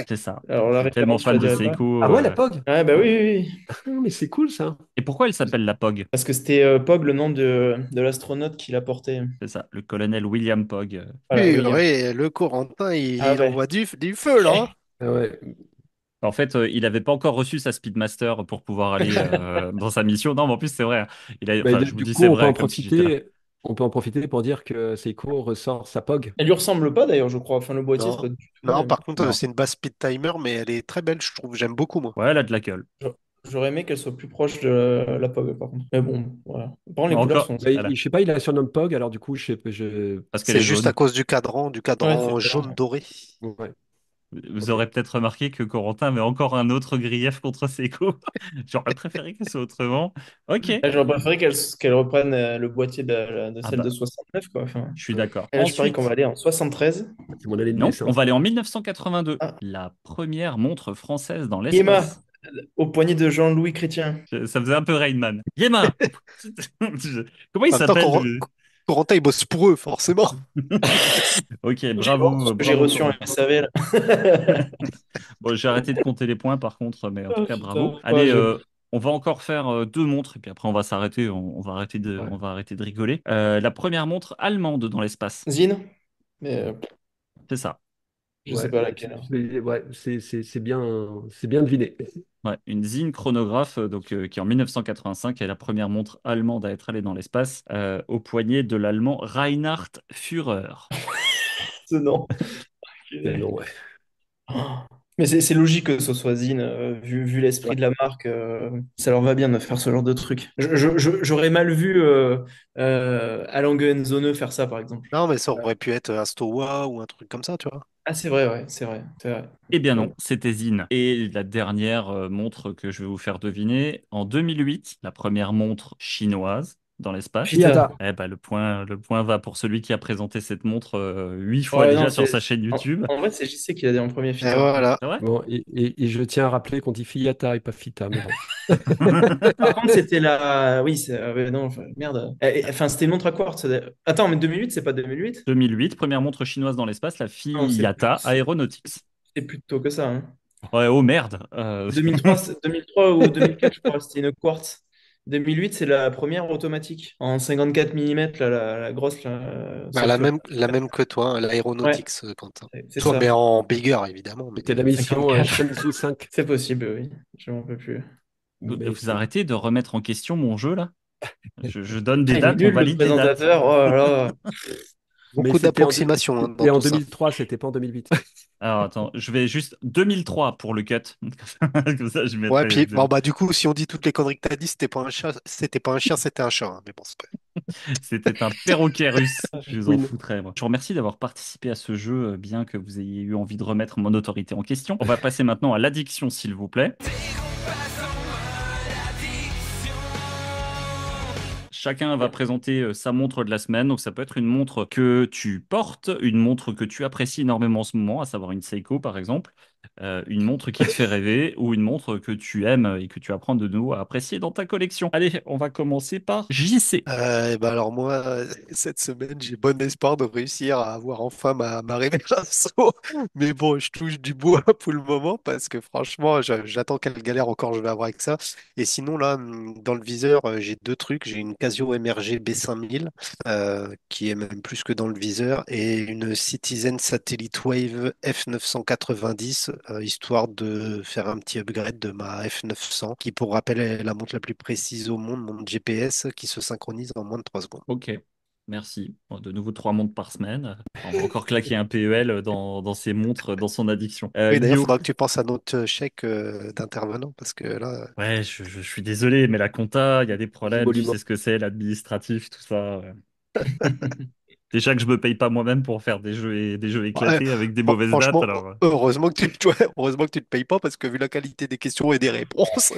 C'est ça. Alors, la Je suis tellement référence, je fan la de dirai pas. Seiko. Ah ouais, la POG? Ouais, bah oui, oui, oui. Ah, mais c'est cool, ça. Et pourquoi elle s'appelle la POG? Parce que c'était POG, le nom de l'astronaute qui l'a porté. C'est ça, le colonel William Pog. Voilà, Oui, William. ouais, le Corentin, Ah il ouais. envoie du feu, là. Hein. Ah ouais. En fait, il n'avait pas encore reçu sa Speedmaster pour pouvoir aller dans sa mission. Non, mais en plus, c'est vrai. Bah, Enfin, je vous du dis coup, c'est vrai, comme si j'étais là. on peut en profiter pour dire que Seiko ressort sa POG. Elle lui ressemble pas d'ailleurs, je crois. Enfin, le boîtier, c'est Non, pas du tout le non, même. par contre, Non. c'est une basse speed timer, mais elle est très belle, je trouve. J'aime beaucoup, moi. Ouais, elle a de la gueule. J'aurais aimé qu'elle soit plus proche de la POG, par contre. Mais bon, voilà. Par contre, les Mais couleurs encore, sont. Bah, voilà, je sais pas, il a un surnom POG, alors du coup, parce qu'elle C'est est juste à jaune. cause du Ouais, cadran c'est ça. jaune doré. Ouais. Vous Ok. aurez peut-être remarqué que Corentin avait encore un autre grief contre Seiko. J'aurais préféré que ce soit autrement. Ok. Là, j'aurais préféré qu'elle reprenne le boîtier de Ah celle de bah, 69, quoi. Enfin, je suis d'accord. et là, je parie qu'on va Ensuite, aller en 73. C'est mon année de non, on naissance. va aller en 1982. Ah, La première montre française dans Yema, l'espace. au poignet de Jean-Louis Chrétien. Ça faisait un peu Rain Man. Yema! Comment il En même temps, s'appelle lui? Corentin, il bosse pour eux, forcément. Ok, J'ai bravo, j'ai bravo reçu en Corentin. SAV, là. Bon, j'ai arrêté de compter les points par contre, mais en tout Oh, cas, bravo. putain. Ouais, Allez, on va encore faire deux montres et puis après on va s'arrêter, on va arrêter Ouais. on va arrêter de rigoler. La première montre allemande dans l'espace, Zine, mais c'est ça. je sais Ouais, pas laquelle. ouais, c'est bien deviné. Ouais, une Zinn chronographe, qui en 1985 est la première montre allemande à être allée dans l'espace, au poignet de l'allemand Reinhard Führer. Ce nom. Non, ouais. Mais c'est logique que ce soit Zine, vu l'esprit Ouais. de la marque, ça leur va bien de faire ce genre de truc. J'aurais mal vu Alan Guenzone faire ça, par exemple. Non, mais ça aurait pu être un Stowa ou un truc comme ça, tu vois. Ah, c'est vrai, ouais, c'est vrai, c'est vrai. Eh bien Ouais. non, c'était Zinn. Et la dernière montre que je vais vous faire deviner, en 2008, la première montre chinoise dans l'espace. Putain. Fiyata. Eh ben, le point va pour celui qui a présenté cette montre 8 fois Ouais, non, déjà sur sa chaîne YouTube. en vrai, c'est JC qui l'a dit en premier, Et Fita. voilà. C'est vrai? Bon, et je tiens à rappeler qu'on dit Fiyata et pas Fita, mais bon. Par contre, c'était la. Oui, non, enfin, merde. Enfin, c'était une montre à quartz. Attends, mais 2008, c'est pas 2008? 2008, première montre chinoise dans l'espace, la Non, Fiyata Aeronautics. c'est plus tôt que ça, hein. Ouais, oh merde. 2003, 2003 ou 2004, je crois, c'était une quartz. 2008, c'est la première automatique en 54 mm, la grosse, là, Bah, sauf que. la même que toi, hein, Ouais, l'aéronautics, Quentin. c'est Toi, mais ça. en bigger, évidemment. Mais... C'était la mission 54. Shenzhou 5. C'est possible, oui. Je m'en peux plus. Mais Vous arrêtez de remettre en question mon jeu là? Je donne des Ah, il est dates, on nul, le valide des dates. présentateur. Oh là là. Beaucoup d'approximations hein, dans c'était en tout ça. 2003, c'était pas en 2008. Alors attends, je vais juste 2003 pour le cut. Comme ça, je Ouais, mettrai puis bon, zéro. bah, du coup, si on dit toutes les conneries que t'as dit, c'était pas un chat, c'était pas un chien, c'était un chat. Hein, mais bon, c'est pas... C'était un perroquet russe. Je vous en Queen. foutrais, moi. Je vous remercie d'avoir participé à ce jeu, bien que vous ayez eu envie de remettre mon autorité en question. On va passer maintenant à l'addiction, s'il vous plaît. Chacun va présenter sa montre de la semaine. Donc, ça peut être une montre que tu portes, une montre que tu apprécies énormément en ce moment, à savoir une Seiko, par exemple, une montre qui te fait rêver ou une montre que tu aimes et que tu apprends de nouveau à apprécier dans ta collection. Allez, on va commencer par JC. Et ben alors moi, cette semaine, j'ai bon espoir de réussir à avoir enfin ma révélation. Mais bon, je touche du bois pour le moment parce que franchement, j'attends quelle galère encore je vais avoir avec ça. Et sinon, là, dans le viseur, j'ai deux trucs. J'ai une Casio MRG B5000 qui est même plus que dans le viseur et une Citizen Satellite Wave F990 histoire de faire un petit upgrade de ma F900 qui, pour rappel, est la montre la plus précise au monde, mon GPS qui se synchronise en moins de 3 secondes. Ok, merci. Bon, de nouveau 3 montres par semaine. On va encore claquer un PEL dans ses montres, dans son addiction. Oui, d'ailleurs, il Guillaume. faudra que tu penses à notre chèque d'intervenant parce que là, Ouais, je suis désolé, mais la compta, il y a des problèmes, tu sais Monument. ce que c'est, l'administratif, tout ça. Ouais. Déjà que je me paye pas moi-même pour faire des jeux Ouais, éclatés avec des mauvaises dates, franchement, alors heureusement que heureusement que tu te payes pas parce que vu la qualité des questions et des réponses.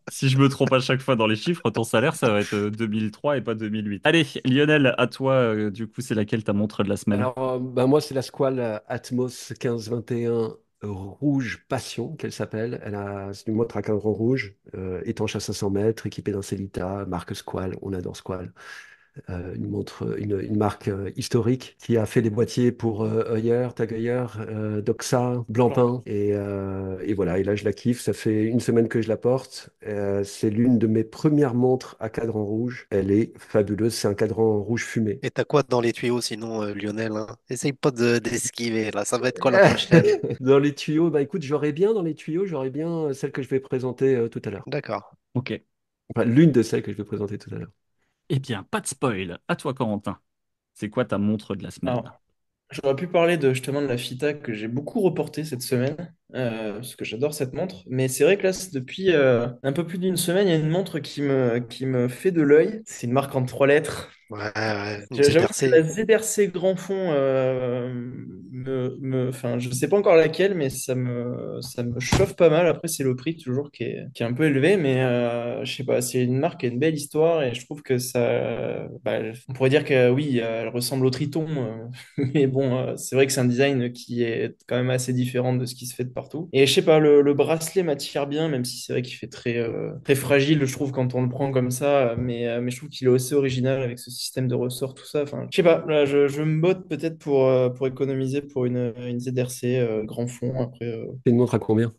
si je me trompe à chaque fois dans les chiffres, ton salaire, ça va être 2003 et pas 2008. Allez, Lionel, à toi, du coup, c'est laquelle ta montre de la semaine? Alors, bah, moi, c'est la Squale Atmos 1521 Rouge Passion qu'elle s'appelle. C'est une montre à cadran rouge, étanche à 500 mètres, équipée d'un Cellita, marque Squale. On adore Squale. Une marque historique qui a fait les boîtiers pour Heuer, Tag Heuer, Doxa, Blancpain. Et voilà, et là je la kiffe. Ça fait une semaine que je la porte. C'est l'une de mes premières montres à cadran rouge. Elle est fabuleuse. C'est un cadran rouge fumé. Et t'as quoi dans les tuyaux sinon, Lionel, hein? Essaye pas d'esquiver là, ça va être quoi la prochaine? Dans les tuyaux, bah écoute, j'aurais bien celle que je vais présenter tout à l'heure. D'accord. Ok. Enfin, l'une de celles que je vais présenter tout à l'heure. Eh bien, pas de spoil. À toi, Corentin. C'est quoi ta montre de la semaine? Alors, j'aurais pu parler de justement de la Fita que j'ai beaucoup reportée cette semaine, parce que j'adore cette montre. Mais c'est vrai que là, depuis un peu plus d'une semaine, il y a une montre qui me fait de l'œil. C'est une marque en trois lettres. Ouais, ouais, une J'avoue que la ZRC. ZRC Grand Fond, enfin, je sais pas encore laquelle, mais ça me chauffe pas mal. Après, c'est le prix toujours qui est un peu élevé, mais je sais pas, c'est une marque qui a une belle histoire et je trouve que ça, bah, on pourrait dire que oui, elle ressemble au Triton, mais bon, c'est vrai que c'est un design qui est quand même assez différent de ce qui se fait de partout. Et je sais pas, le bracelet m'attire bien, même si c'est vrai qu'il fait très fragile, je trouve, quand on le prend comme ça, mais je trouve qu'il est aussi original avec ce système de ressort, tout ça. Enfin, je sais pas, là, je me botte peut-être pour économiser pour une ZRC grand fond, après, C'est une montre à combien?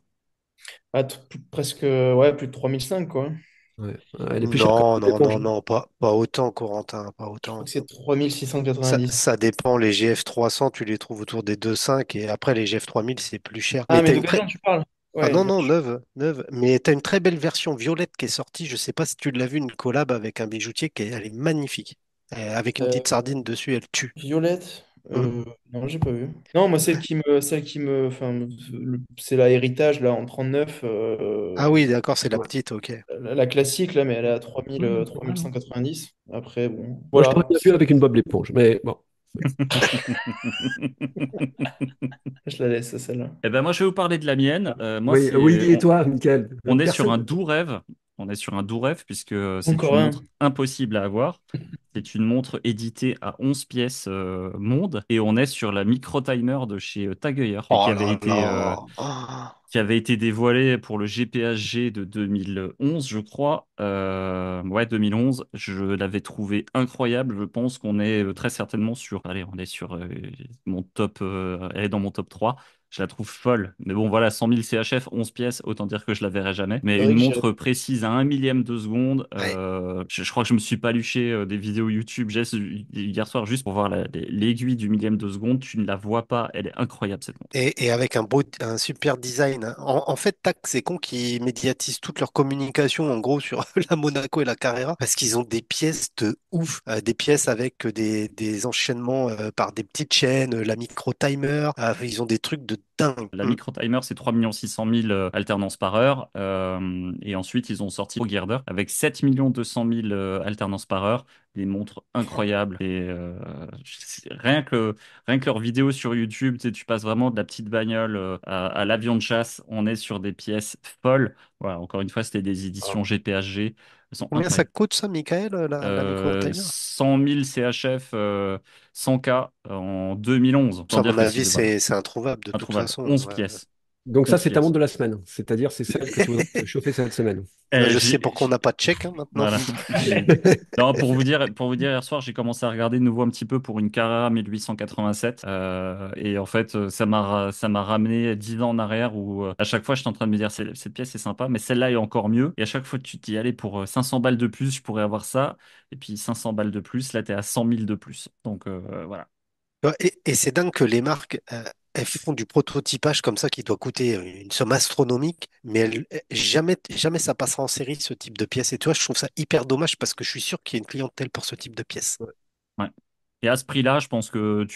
presque, ouais, plus de 3005 quoi. Ouais. Elle est plus chère que Non, les non, non, éponges. non, pas autant, Corentin, pas Je crois autant. que c'est 3690. Ça dépend, les GF 300, tu les trouves autour des 2,5 et après les GF 3000, c'est plus cher. Ah, mais d'occasion, tu parles? Ah Ouais, non, non, neuve, neuve. Mais t'as une très belle version violette qui est sortie. Je sais pas si tu l'as vu, une collab avec un bijoutier elle est magnifique. Avec une euh, petite sardine dessus, elle tue. Violette? Hmm. Non, j'ai pas vu. Non, moi, enfin, c'est la héritage, là, en 39. Ah oui, d'accord, c'est la Ouais. petite, ok. La classique, là, mais elle est à 3000, Pas mal, hein. 3190. Après, bon, Moi, je t'aurais voilà, bien vu avec une Bob l'éponge, mais bon. je la laisse, celle-là. Eh ben moi, je vais vous parler de la mienne. Moi, Oui, oui, et toi, Michael? on est sur Personne. un doux rêve. On est sur un doux rêve puisque c'est Encore une un. montre impossible à avoir. C'est une montre éditée à 11 pièces monde et on est sur la micro timer de chez Tag Heuer et Oh là là. Ah. qui avait été dévoilé pour le GPHG de 2011, je crois. Ouais, 2011. Je l'avais trouvé incroyable. Je pense qu'on est très certainement sur. Allez, on est sur mon top. Elle est dans mon top 3. Je la trouve folle. Mais bon, voilà, 100 000 CHF, 11 pièces, autant dire que je la verrai jamais. Mais C'est une vrai que j'irais. montre précise à un millième de seconde. Ouais. Je crois que je me suis pas luché des vidéos YouTube hier soir juste pour voir l'aiguille du millième de seconde. Tu ne la vois pas. Elle est incroyable, cette montre. Et avec un super design, hein. En fait, tac, c'est con qu'ils médiatisent toute leur communication en gros sur la Monaco et la Carrera parce qu'ils ont des pièces de ouf, des pièces avec des enchaînements par des petites chaînes, la micro timer, ils ont des trucs de dingue. La Hmm. micro timer, c'est 3 600 000 alternances par heure. Et ensuite, ils ont sorti Pro Gearder avec 7 200 000 alternances par heure. Des montres incroyables. Et rien que leurs vidéos sur YouTube, tu sais, tu passes vraiment de la petite bagnole à l'avion de chasse. On est sur des pièces folles. Voilà, encore une fois, c'était des éditions GPHG. Elles sont Combien ça incroyables. coûte ça, Michael, la micro timer? 100 000 CHF, 100K en 2011. Ça, Autant à dire mon que avis, c'est voilà, c'est introuvable de toute introuvable. façon. 11 Ouais. pièces. Donc ça, 11 c'est ta montre pièces. de la semaine. C'est-à-dire, c'est celle que tu voudrais te chauffer cette semaine. Bah, Euh, je sais j'ai- pourquoi on n'a pas de chèque hein, maintenant. voilà. Non, pour vous dire, hier soir, j'ai commencé à regarder de nouveau un petit peu pour une Carrera 1887. Et en fait, ça m'a ramené 10 ans en arrière où à chaque fois, j'étais en train de me dire, cette pièce est sympa, mais celle-là est encore mieux. Et à chaque fois, tu t'y allais pour 500 balles de plus, je pourrais avoir ça. Et puis 500 balles de plus, là, t'es à 100 000 de plus. Donc voilà. Ouais, et c'est dingue que les marques, elles font du prototypage comme ça qui doit coûter une somme astronomique, mais jamais, jamais ça passera en série ce type de pièces. Et tu vois, je trouve ça hyper dommage parce que je suis sûr qu'il y a une clientèle pour ce type de pièces. Ouais. Et à ce prix-là, je pense que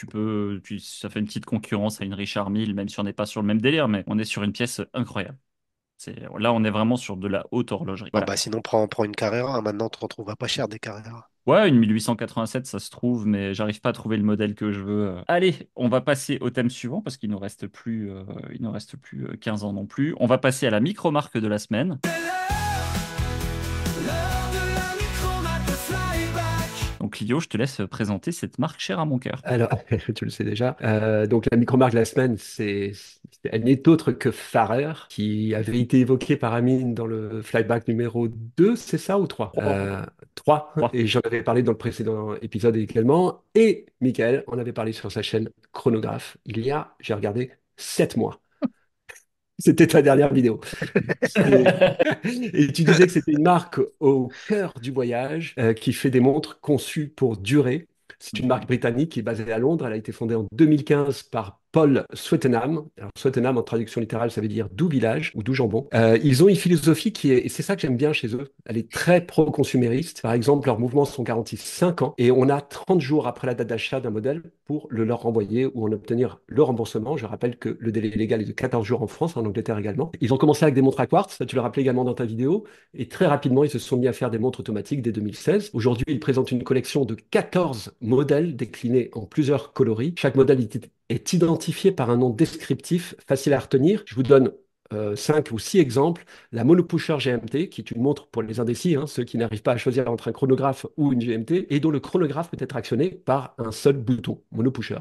ça fait une petite concurrence à une Richard Mille, même si on n'est pas sur le même délire, mais on est sur une pièce incroyable. Là, on est vraiment sur de la haute horlogerie. Ah Voilà. bah sinon, prends une Carrera, hein. Maintenant, tu en trouves pas cher des Carrera. Ouais, une 1887, ça se trouve, mais j'arrive pas à trouver le modèle que je veux. Allez, on va passer au thème suivant parce qu'il nous reste plus 15 ans non plus. On va passer à la micro-marque de la semaine. L'heure de la micro-marque de Flyback. Donc, Clio, je te laisse présenter cette marque chère à mon cœur. Alors, tu le sais déjà. Donc, la micro-marque de la semaine, elle n'est autre que Farrer, qui avait été évoqué par Amine dans le flyback numéro 2, c'est ça, ou 3? 3. Trois. Et j'en avais parlé dans le précédent épisode également. Et Michael en avait parlé sur sa chaîne Chronographe il y a, j'ai regardé, 7 mois. C'était ta dernière vidéo. Et, et tu disais que c'était une marque au cœur du voyage qui fait des montres conçues pour durer. C'est une marque britannique qui est basée à Londres. Elle a été fondée en 2015 par Paul Swettenham. Alors, Swettenham, en traduction littérale, ça veut dire doux village ou doux jambon. Ils ont une philosophie qui est, et c'est ça que j'aime bien chez eux, elle est très pro-consumériste. Par exemple, leurs mouvements sont garantis 5 ans et on a 30 jours après la date d'achat d'un modèle pour le leur renvoyer ou en obtenir le remboursement. Je rappelle que le délai légal est de 14 jours en France, en Angleterre également. Ils ont commencé avec des montres à quartz, ça tu le rappelais également dans ta vidéo, et très rapidement, ils se sont mis à faire des montres automatiques dès 2016. Aujourd'hui, ils présentent une collection de 14 modèles déclinés en plusieurs coloris. Chaque modèle est identifié par un nom descriptif, facile à retenir. Je vous donne 5 ou 6 exemples. La monopusher GMT, qui est une montre pour les indécis, hein, ceux qui n'arrivent pas à choisir entre un chronographe ou une GMT, et dont le chronographe peut être actionné par un seul bouton, monopusher.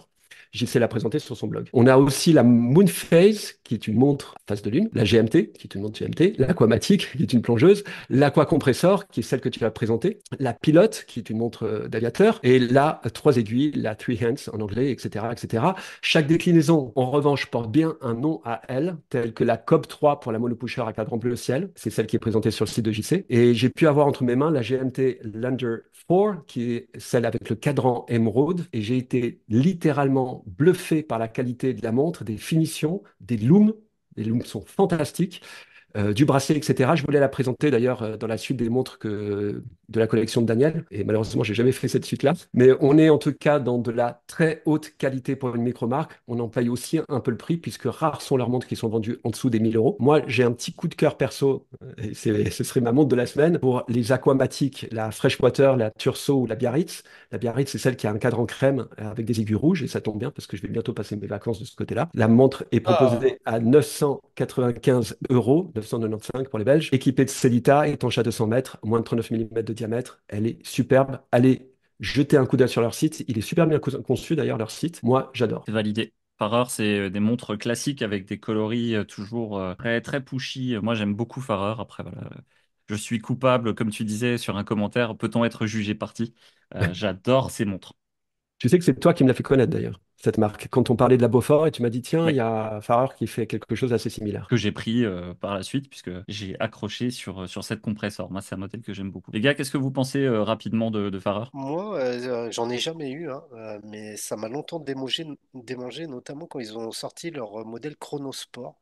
JC l'a présenté sur son blog. On a aussi la Moonphase, qui est une montre face de lune, la GMT, qui est une montre GMT, l'Aquamatic, qui est une plongeuse, l'Aqua-Compressor, qui est celle que tu as présentée, la Pilote, qui est une montre d'aviateur, et la 3 aiguilles, la Three Hands en anglais, etc., etc. Chaque déclinaison, en revanche, porte bien un nom à elle, tel que la COB 3 pour la monopusher à cadran bleu ciel, c'est celle qui est présentée sur le site de JC. Et j'ai pu avoir entre mes mains la GMT Lander 4, qui est celle avec le cadran émeraude, et j'ai été littéralement bluffé par la qualité de la montre, des finitions, des looms. Les looms sont fantastiques, du bracelet, etc. Je voulais la présenter d'ailleurs dans la suite des montres de la collection de Daniel. Et malheureusement, j'ai jamais fait cette suite-là. Mais on est en tout cas dans de la très haute qualité pour une micro-marque. On en paye aussi un peu le prix, puisque rares sont leurs montres qui sont vendues en dessous des 1000 euros. Moi, j'ai un petit coup de cœur perso, et ce serait ma montre de la semaine, pour les Aquamatiques, la Freshwater, la Turso ou la Biarritz. La Biarritz, c'est celle qui a un cadran crème avec des aiguilles rouges, et ça tombe bien parce que je vais bientôt passer mes vacances de ce côté-là. La montre est proposée à 995 euros, 995 pour les Belges, équipée de Cellita, étanche à 200 mètres, moins de 39 mm de diamètre. Elle est superbe. Allez jeter un coup d'œil sur leur site. Il est super bien conçu d'ailleurs, leur site. Moi, j'adore. C'est validé. Farrer, c'est des montres classiques avec des coloris toujours très, très pushy. Moi, j'aime beaucoup Farrer. Après, voilà, je suis coupable, comme tu disais sur un commentaire, peut-on être jugé parti? J'adore ces montres. Tu sais que c'est toi qui me l'as fait connaître d'ailleurs, cette marque. Quand on parlait de la Beaufort et tu m'as dit, tiens, il Oui. y a Farrer qui fait quelque chose d'assez similaire. Que j'ai pris par la suite, puisque j'ai accroché sur cette compressor. Moi, c'est un modèle que j'aime beaucoup. Les gars, qu'est-ce que vous pensez rapidement de Farrer? Moi, j'en ai jamais eu, hein, mais ça m'a longtemps démangé, notamment quand ils ont sorti leur modèle Chronosport.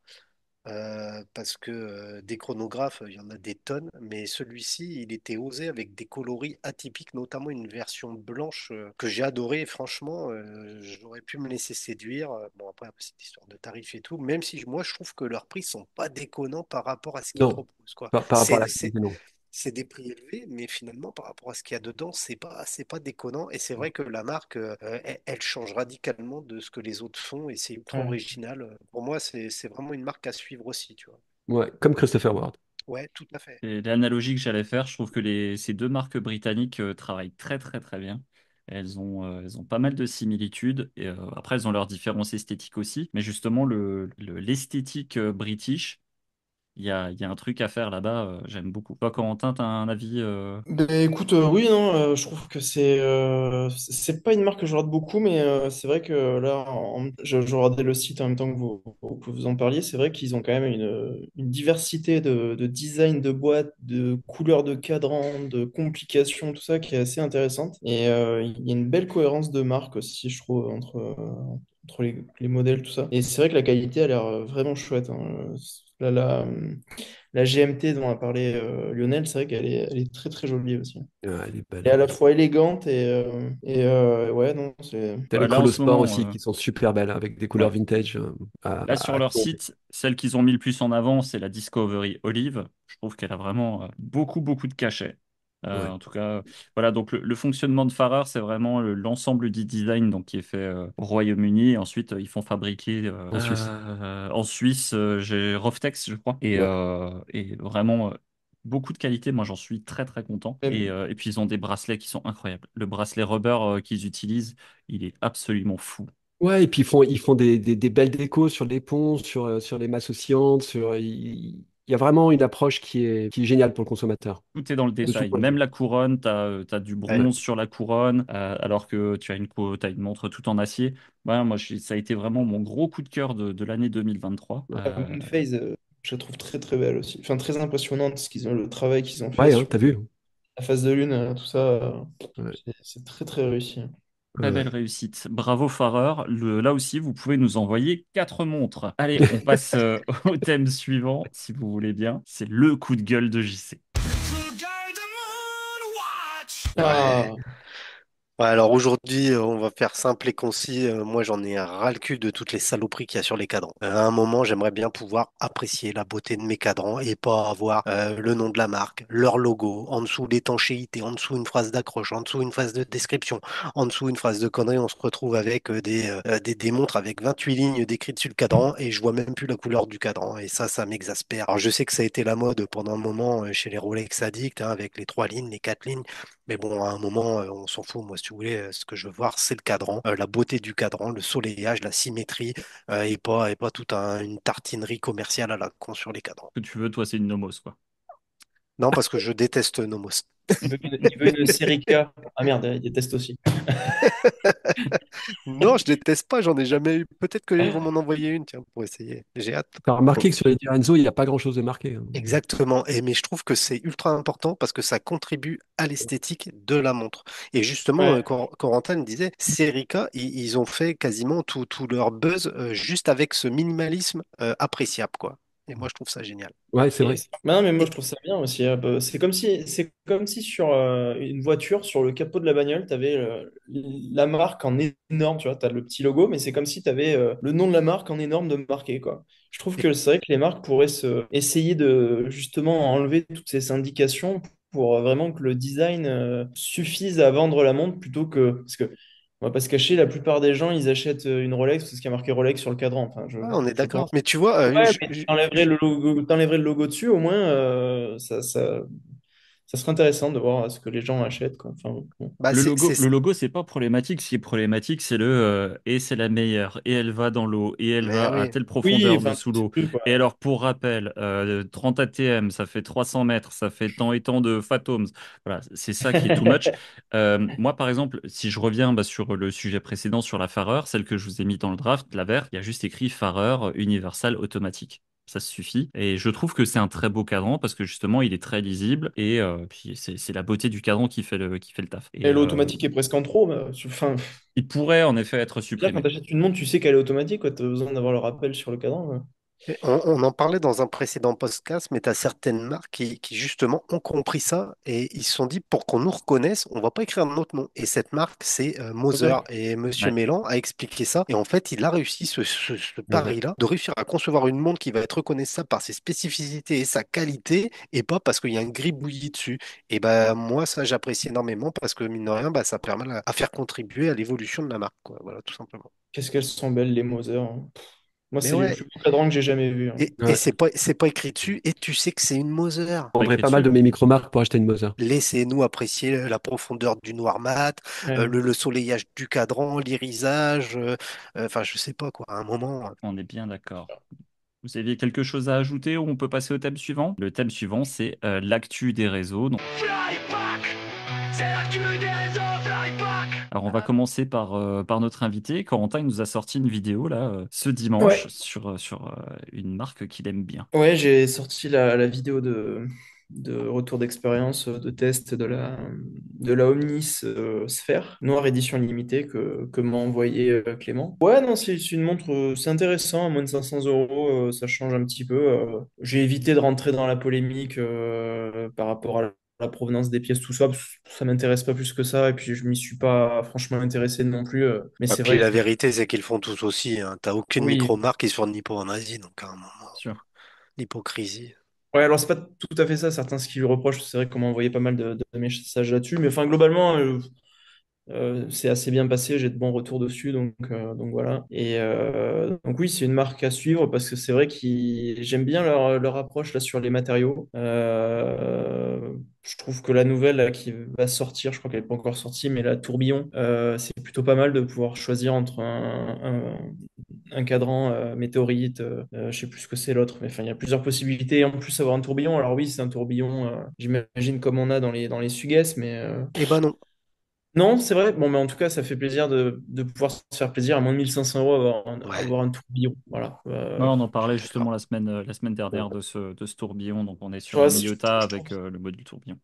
Parce que des chronographes, il y en a des tonnes, mais celui-ci, il était osé avec des coloris atypiques, notamment une version blanche que j'ai adorée. Franchement, j'aurais pu me laisser séduire. Bon, après, c'est une histoire de tarifs et tout, même si moi, je trouve que leurs prix sont pas déconnants par rapport à ce qu'ils Non, proposent, quoi. par rapport à la qualité, non. C'est des prix élevés, mais finalement, par rapport à ce qu'il y a dedans, c'est pas déconnant. Et c'est vrai que la marque, elle change radicalement de ce que les autres font et c'est ultra Ouais. original. Pour moi, c'est vraiment une marque à suivre aussi, tu vois. Ouais, comme Christopher Ward. Ouais, tout à fait. Et l'analogie que j'allais faire, je trouve que ces deux marques britanniques travaillent très très très bien. Elles ont pas mal de similitudes. Et après, elles ont leurs différences esthétiques aussi. Mais justement, l'esthétique british, il y a un truc à faire là-bas. J'aime beaucoup. Toi, Corentin, t'as un avis Ben, écoute, oui, non, je trouve que c'est pas une marque que je regarde beaucoup, mais c'est vrai que là, je regardais le site en même temps que vous en parliez, c'est vrai qu'ils ont quand même une diversité de design de boîtes, de couleurs de cadran, de complications, tout ça qui est assez intéressante. Et il y a une belle cohérence de marque aussi, je trouve, entre les modèles, tout ça. Et c'est vrai que la qualité a l'air vraiment chouette, hein. Là, la GMT dont a parlé Lionel, c'est vrai elle est très très jolie aussi. Elle est Et belle. à la fois élégante ouais, non, c'est. T'as les Là, en Chrono ce Sport moment, aussi qui sont super belles avec des couleurs ouais. vintage Là, sur à leur tomber. site, celle qu'ils ont mis le plus en avant, c'est la Discovery Olive. Je trouve qu'elle a vraiment beaucoup, beaucoup de cachet. Ouais, En tout cas, voilà, donc le fonctionnement de Farrer, c'est vraiment l'ensemble du design donc, qui est fait au Royaume-Uni. Et ensuite, ils font fabriquer en Suisse. en Suisse, j'ai Roftex, je crois. Ouais. Et vraiment, beaucoup de qualité. Moi, j'en suis très, très content. Même- Et puis, ils ont des bracelets qui sont incroyables. Le bracelet rubber qu'ils utilisent, il est absolument fou. Ouais, et puis ils font des belles décos sur les ponts, sur les masses oscillantes, il y a vraiment une approche qui est géniale pour le consommateur, Tout est dans le de tout détail. point de Même vue. la couronne, tu as, du Ouais. bronze sur la couronne, alors que tu as t'as une montre tout en acier. Voilà, moi, ça a été vraiment mon gros coup de cœur de l'année 2023. La Moonphase, je la trouve très très belle aussi. Enfin, très impressionnante le travail qu'ils ont fait Ouais, hein, sur t'as vu? la phase de lune, tout ça. Ouais, C'est très très réussi. Très belle ouais. réussite. Bravo, Farrer. Là aussi, vous pouvez nous envoyer 4 montres. Allez, on passe au thème suivant, si vous voulez bien. C'est le coup de gueule de JC. Ouais. Ah, Ouais, alors aujourd'hui, on va faire simple et concis. Moi, j'en ai un ras-le-cul de toutes les saloperies qu'il y a sur les cadrans. À un moment, j'aimerais bien pouvoir apprécier la beauté de mes cadrans et pas avoir le nom de la marque, leur logo, en dessous l'étanchéité, en dessous une phrase d'accroche, en dessous une phrase de description, en dessous une phrase de connerie. On se retrouve avec des montres avec 28 lignes décrites sur le cadran et je vois même plus la couleur du cadran. Et ça m'exaspère. Alors, je sais que ça a été la mode pendant un moment chez les Rolex Addict, hein, avec les 3 lignes, les 4 lignes. Mais bon, à un moment, on s'en fout. Moi, si tu voulais, ce que je veux voir, c'est le cadran, la beauté du cadran, le soleillage, la symétrie, et pas toute une tartinerie commerciale à la con sur les cadrans. Ce que tu veux, toi, c'est une nomos, quoi. Non, parce que je déteste Nomos. il veut une série K. Ah merde, il déteste aussi. Non, je déteste pas, j'en ai jamais eu. Peut-être qu'ils vont m'en envoyer une, tiens, pour essayer. J'ai hâte. T'as remarqué que sur les Direnzo, il n'y a pas grand-chose de marqué, hein. Exactement. Mais je trouve que c'est ultra important parce que ça contribue à l'esthétique de la montre. Et justement, Ouais. Corentin me disait, Serica, ils ont fait quasiment tout leur buzz juste avec ce minimalisme appréciable, quoi. Et moi, je trouve ça génial. Ouais, c'est vrai. Bah non, mais moi Et, je trouve ça bien aussi. Bah, c'est comme si sur une voiture, sur le capot de la bagnole, tu avais la marque en énorme, tu vois, tu as le petit logo, mais c'est comme si tu avais le nom de la marque en énorme de marqué, quoi. Je trouve et- que c'est vrai que les marques pourraient essayer de justement enlever toutes ces indications pour vraiment que le design suffise à vendre la montre plutôt que. Parce que on va pas se cacher, la plupart des gens, ils achètent une Rolex parce qu'il y a marqué Rolex sur le cadran. Enfin, ouais, on est je d'accord. pense. Mais tu vois, Ouais, mais t'enlèverais le logo dessus, au moins, ça serait intéressant de voir ce que les gens achètent, quoi. Enfin, bon. bah, Le logo, c'est pas problématique. Ce qui est problématique, c'est et c'est la meilleure, et elle va dans l'eau, et elle mais va à oui. telle Oui, profondeur de enfin, sous c'est l'eau. plus, quoi. Et alors, pour rappel, 30 ATM, ça fait 300 mètres, ça fait tant et tant de fathoms. Voilà, c'est ça qui est too much. Moi, par exemple, si je reviens sur le sujet précédent sur la Fareur, celle que je vous ai mis dans le draft, la verte, il y a juste écrit Fareur Universal Automatique. Ça suffit. Et je trouve que c'est un très beau cadran parce que justement, il est très lisible et puis c'est la beauté du cadran qui fait le taf. Et Et l'automatique est presque en trop. Enfin, il pourrait en effet être dire, quand supprimé. tu achètes une montre, tu sais qu'elle est automatique, tu as besoin d'avoir le rappel sur le cadran, quoi. Et on en parlait dans un précédent podcast, mais tu as certaines marques qui, justement ont compris ça et ils se sont dit pour qu'on nous reconnaisse, on va pas écrire notre nom. Et cette marque, c'est Moser. Other. Et Monsieur Ouais. Mélan a expliqué ça. Et en fait, il a réussi ce Ouais. pari-là, de réussir à concevoir une montre qui va être reconnaissable par ses spécificités et sa qualité, et pas parce qu'il y a un gribouillis dessus. Et ben moi, ça, j'apprécie énormément parce que mine de rien, bah, ça permet à faire contribuer à l'évolution de la marque, quoi. Voilà, tout simplement. Qu'est-ce qu'elles sont belles, les Moser, hein. Moi, Mais c'est les ouais, plus beaux cadrans que j'ai jamais vus, hein. et Ouais. c'est pas écrit dessus, et tu sais que c'est une Moser. Je Pas vendrais écrit pas mal dessus. de mes micro-marques pour acheter une Moser. Laissez-nous apprécier la profondeur du noir mat, Ouais. le soleillage du cadran, l'irisage, enfin je sais pas quoi, à un moment. On est bien d'accord. Vous aviez quelque chose à ajouter ou on peut passer au thème suivant? Le thème suivant, c'est l'actu des réseaux. Donc, Flyback, c'est l'actu des réseaux Flyback. alors, on va commencer par notre invité. Corentin, il nous a sorti une vidéo là ce dimanche Ouais, sur une marque qu'il aime bien. ouais, j'ai sorti la vidéo de retour d'expérience, de test de la Omnis Sphère, noire édition limitée que m'a envoyé Clément. Ouais, non, c'est une montre, c'est intéressant, à moins de 500 euros, ça change un petit peu. J'ai évité de rentrer dans la polémique par rapport à la provenance des pièces, tout ça, parce que ça m'intéresse pas plus que ça, et puis je m'y suis pas franchement intéressé non plus. Mais Et c'est puis vrai que la vérité, c'est qu'ils font tous aussi, hein. T'as aucune oui. micro-marque qui se fournit pas en Asie, donc à un moment, Sûr. l'hypocrisie. Ouais, alors c'est pas tout à fait ça, certains ce qu'ils lui reprochent, c'est vrai qu'on m'a envoyé pas mal de messages là-dessus, mais enfin globalement, c'est assez bien passé, j'ai de bons retours dessus, donc voilà. Et donc oui, c'est une marque à suivre parce que c'est vrai que j'aime bien leur approche là sur les matériaux. Je trouve que la nouvelle là, qui va sortir, je crois qu'elle n'est pas encore sortie, mais la tourbillon, c'est plutôt pas mal de pouvoir choisir entre un cadran météorite, je sais plus ce que c'est l'autre, mais enfin il y a plusieurs possibilités. En plus, avoir un tourbillon, alors oui, c'est un tourbillon, j'imagine comme on a dans les Sugues, mais Eh ben non. non, c'est vrai. Bon, mais en tout cas, ça fait plaisir de pouvoir se faire plaisir à moins de 1500 € Ouais, avoir un tourbillon. Voilà. Ouais, on en parlait justement d'accord. la semaine dernière de ce tourbillon. Donc, on est Tu sur vois, un je Miyota trouve, avec le module tourbillon.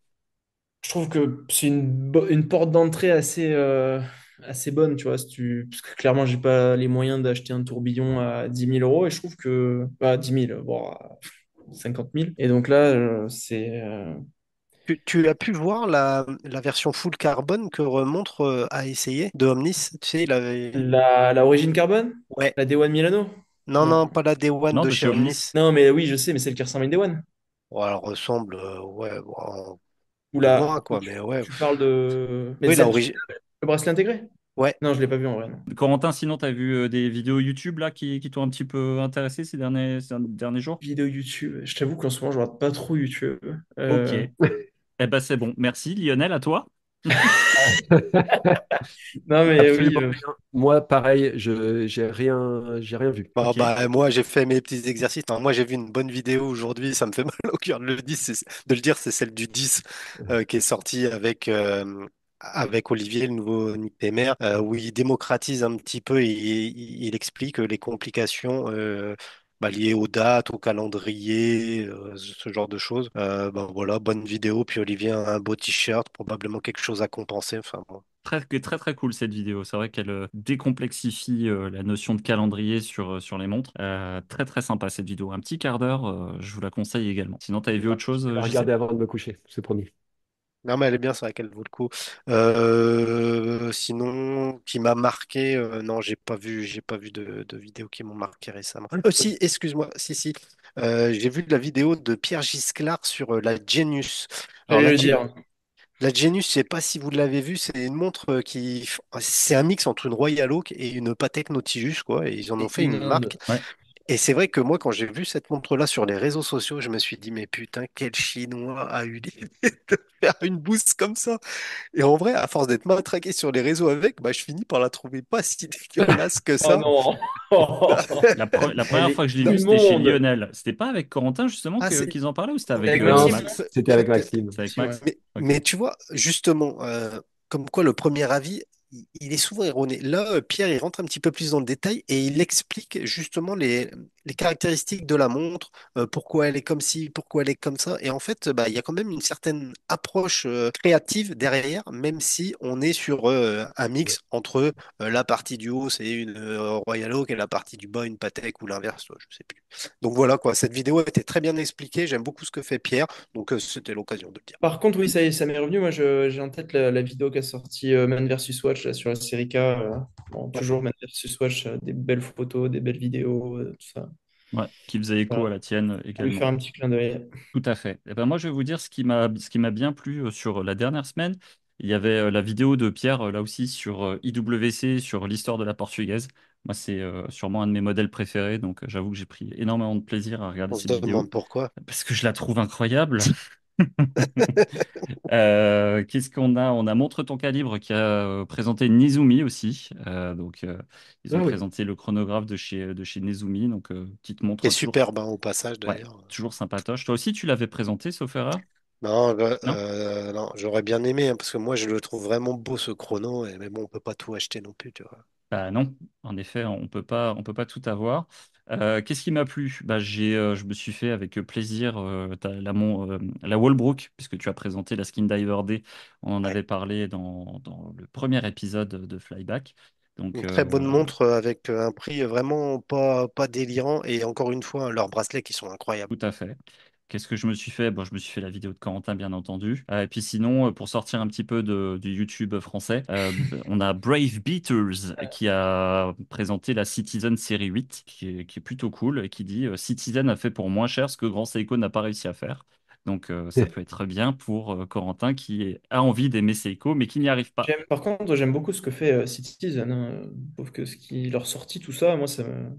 je trouve que c'est une porte d'entrée assez bonne, tu vois. Parce que clairement, j'ai pas les moyens d'acheter un tourbillon à 10 000 € et je trouve que. Pas 10 000, bon, à 50 000. Et donc là, c'est. Tu as pu voir la version full carbone que Remontre a essayé de Omnis? Tu sais, il avait... La Origin Carbone? Ouais. La Day One Milano? Non, Non. non, pas la Day One Non, de de chez chez Omnis. Omnis. Non, mais oui, je sais, mais celle qui ressemble à une Day One. Bon, elle ressemble, ouais, bon, Ou de la. loin, quoi, mais ouais. Tu parles de. Mais Oui, la celle qui origine. le bracelet intégré? Ouais. Non, je l'ai pas vu en vrai, non. Corentin, sinon, tu as vu des vidéos YouTube là qui t'ont un petit peu intéressé ces derniers jours? Vidéo YouTube. Je t'avoue qu'en ce moment, je regarde pas trop YouTube. Ok. Eh ben, c'est bon. Merci, Lionel, à toi. Non, mais oui. Absolument rien. Moi, pareil, j'ai rien vu. Bon, Ok. bah, moi, j'ai fait mes petits exercices. Non, moi, j'ai vu une bonne vidéo aujourd'hui. Ça me fait mal au cœur de le dire. C'est celle du 10 qui est sortie avec Olivier, le nouveau Nick Temer, où il démocratise un petit peu et il explique les complications bah, liées aux dates, au calendrier, ce genre de choses. Bah, voilà, bonne vidéo. Puis Olivier a un beau t-shirt, probablement quelque chose à compenser. Enfin, bon. Très, très, très cool cette vidéo. C'est vrai qu'elle décomplexifie la notion de calendrier sur les montres. Très, très sympa cette vidéo. Un petit quart d'heure, je vous la conseille également. Sinon, tu avais vu autre chose, Je vais la JC? regarder avant de me coucher, c'est promis. Non, mais elle est bien, c'est vrai qu'elle vaut le coup. Sinon, qui m'a marqué, non, j'ai pas vu de vidéos qui m'ont marqué récemment. Si, excuse-moi, si. J'ai vu la vidéo de Pierre Gisclard sur la Genius. Alors, J'allais le dire. la Genius, je sais pas si vous l'avez vu, c'est une montre c'est un mix entre une Royal Oak et une Patek Nautilus, quoi. Et ils en ont C'est fait une immonde. marque. Ouais. Et c'est vrai que moi, quand j'ai vu cette montre-là sur les réseaux sociaux, je me suis dit, mais putain, quel Chinois a eu l'idée de faire une bouse comme ça? Et en vrai, à force d'être matraqué sur les réseaux avec, bah, je finis par la trouver pas si dégueulasse que Oh ça. non. La Elle première fois est que je l'ai Non. vu, c'était chez immonde. Lionel. C'était pas avec Corentin, justement, Ah, qu'ils en parlaient ou c'était C'est avec avec Non, Maxime, Max? non? c'était avec Maxime. C'est avec Si, ouais. Max? Ok. mais tu vois, justement, comme quoi le premier avis, il est souvent erroné. Là, Pierre, il rentre un petit peu plus dans le détail et il explique justement les caractéristiques de la montre, pourquoi elle est comme ci, pourquoi elle est comme ça. Et en fait, bah, il y a quand même une certaine approche créative derrière, même si on est sur un mix entre la partie du haut, c'est une Royal Oak, et la partie du bas, une Patek ou l'inverse, je sais plus. Donc voilà quoi, cette vidéo était très bien expliquée. J'aime beaucoup ce que fait Pierre, donc c'était l'occasion de le dire. Par contre, oui, ça m'est revenu. Moi, j'ai en tête la vidéo qu'a sorti Man vs Watch là, sur la série K. Bon, Ouais. toujours Man vs Watch, des belles photos, des belles vidéos, tout ça. Ouais, qui faisait écho à Voilà. la tienne Pour lui également. faire un petit clin d'œil. Tout à fait. Et ben moi, je vais vous dire ce qui m'a bien plu sur la dernière semaine. Il y avait la vidéo de Pierre, là aussi, sur IWC, sur l'histoire de la portugaise. Moi, c'est sûrement un de mes modèles préférés, donc j'avoue que j'ai pris énormément de plaisir à regarder On se cette vidéo demande pourquoi. parce que je la trouve incroyable. Qu'est-ce qu'on a? On a Montre ton calibre qui a présenté Nezumi aussi. Ils ont Ah oui. présenté le chronographe de chez Nezumi, donc petite Qui est montre toujours, superbe hein, au passage ouais, d'ailleurs. toujours sympatoche. Toi aussi, tu l'avais présenté, sauf erreur? Non, Non? non, j'aurais bien aimé hein, parce que moi je le trouve vraiment beau ce chrono, mais bon, on peut pas tout acheter non plus, tu vois. Bah non, en effet, on peut pas tout avoir. Qu'est-ce qui m'a plu? Bah, je me suis fait avec plaisir la Wallbrook, puisque tu as présenté la Skin Diver D. On en Ouais. avait parlé dans le premier épisode de Flyback. Donc, Une très bonne montre avec un prix vraiment pas délirant. Et encore une fois, leurs bracelets qui sont incroyables. tout à fait. Qu'est-ce que je me suis fait? Bon, je me suis fait la vidéo de Corentin, bien entendu. Et puis sinon, pour sortir un petit peu du YouTube français, on a Brave Beaters qui a présenté la Citizen série 8, qui est plutôt cool, et qui dit Citizen a fait pour moins cher ce que Grand Seiko n'a pas réussi à faire. Donc ça peut être bien pour Corentin qui a envie d'aimer Seiko, mais qui n'y arrive pas. Par contre, j'aime beaucoup ce que fait Citizen, hein. Je trouve que ce qui leur sortit, tout ça, moi, ça me...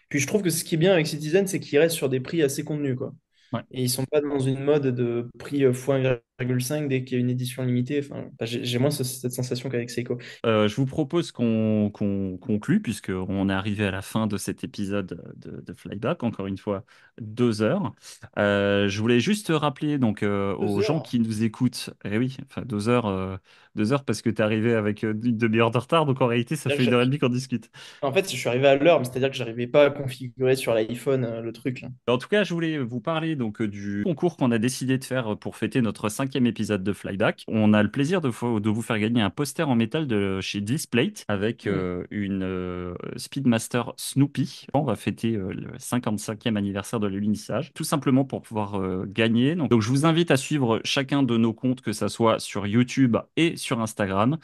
Puis je trouve que ce qui est bien avec Citizen, c'est qu'ils restent sur des prix assez contenus, quoi. Ouais. Et ils sont pas dans une mode de prix x1,5 dès qu'il y a une édition limitée. Enfin, j'ai moins cette sensation qu'avec Seiko. Je vous propose qu'on conclue, puisqu'on est arrivé à la fin de cet épisode de Flyback, encore une fois, 2 heures. Je voulais juste rappeler donc, aux Deux gens heures. qui nous écoutent, eh oui, enfin 2 heures, 2 heures parce que tu es arrivé avec une demi-heure de retard, donc en réalité, ça fait C'est-à-dire une heure et demie qu'on discute. En fait, je suis arrivé à l'heure, mais c'est-à-dire que j'arrivais pas à configurer sur l'iPhone le truc, là. En tout cas, je voulais vous parler donc du concours qu'on a décidé de faire pour fêter notre 5e épisode de Flyback. On a le plaisir de vous faire gagner un poster en métal de chez Displate avec Mm. une Speedmaster Snoopy. On va fêter le 55e anniversaire de l'unissage, tout simplement pour pouvoir gagner. Donc, je vous invite à suivre chacun de nos comptes, que ça soit sur YouTube et sur Instagram.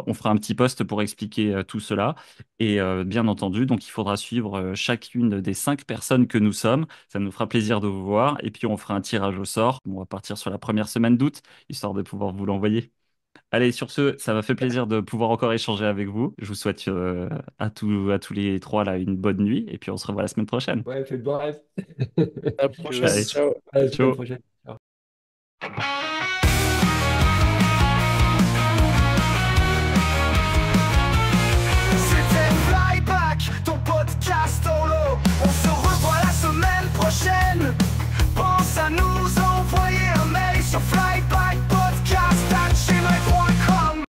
On fera un petit post pour expliquer tout cela. Et bien entendu, donc il faudra suivre chacune des 5 personnes que nous sommes. Ça nous fera plaisir de vous voir. Et puis on fera un tirage au sort. On va partir sur la première semaine d'août, histoire de pouvoir vous l'envoyer. Allez, sur ce, ça m'a fait plaisir de pouvoir encore échanger avec vous. Je vous souhaite à tous les trois là une bonne nuit. Et puis on se revoit la semaine prochaine. Ouais, faites bon rêve. À la prochaine. Allez, Tchuss. Ciao. À la semaine ciao. prochaine. Ciao.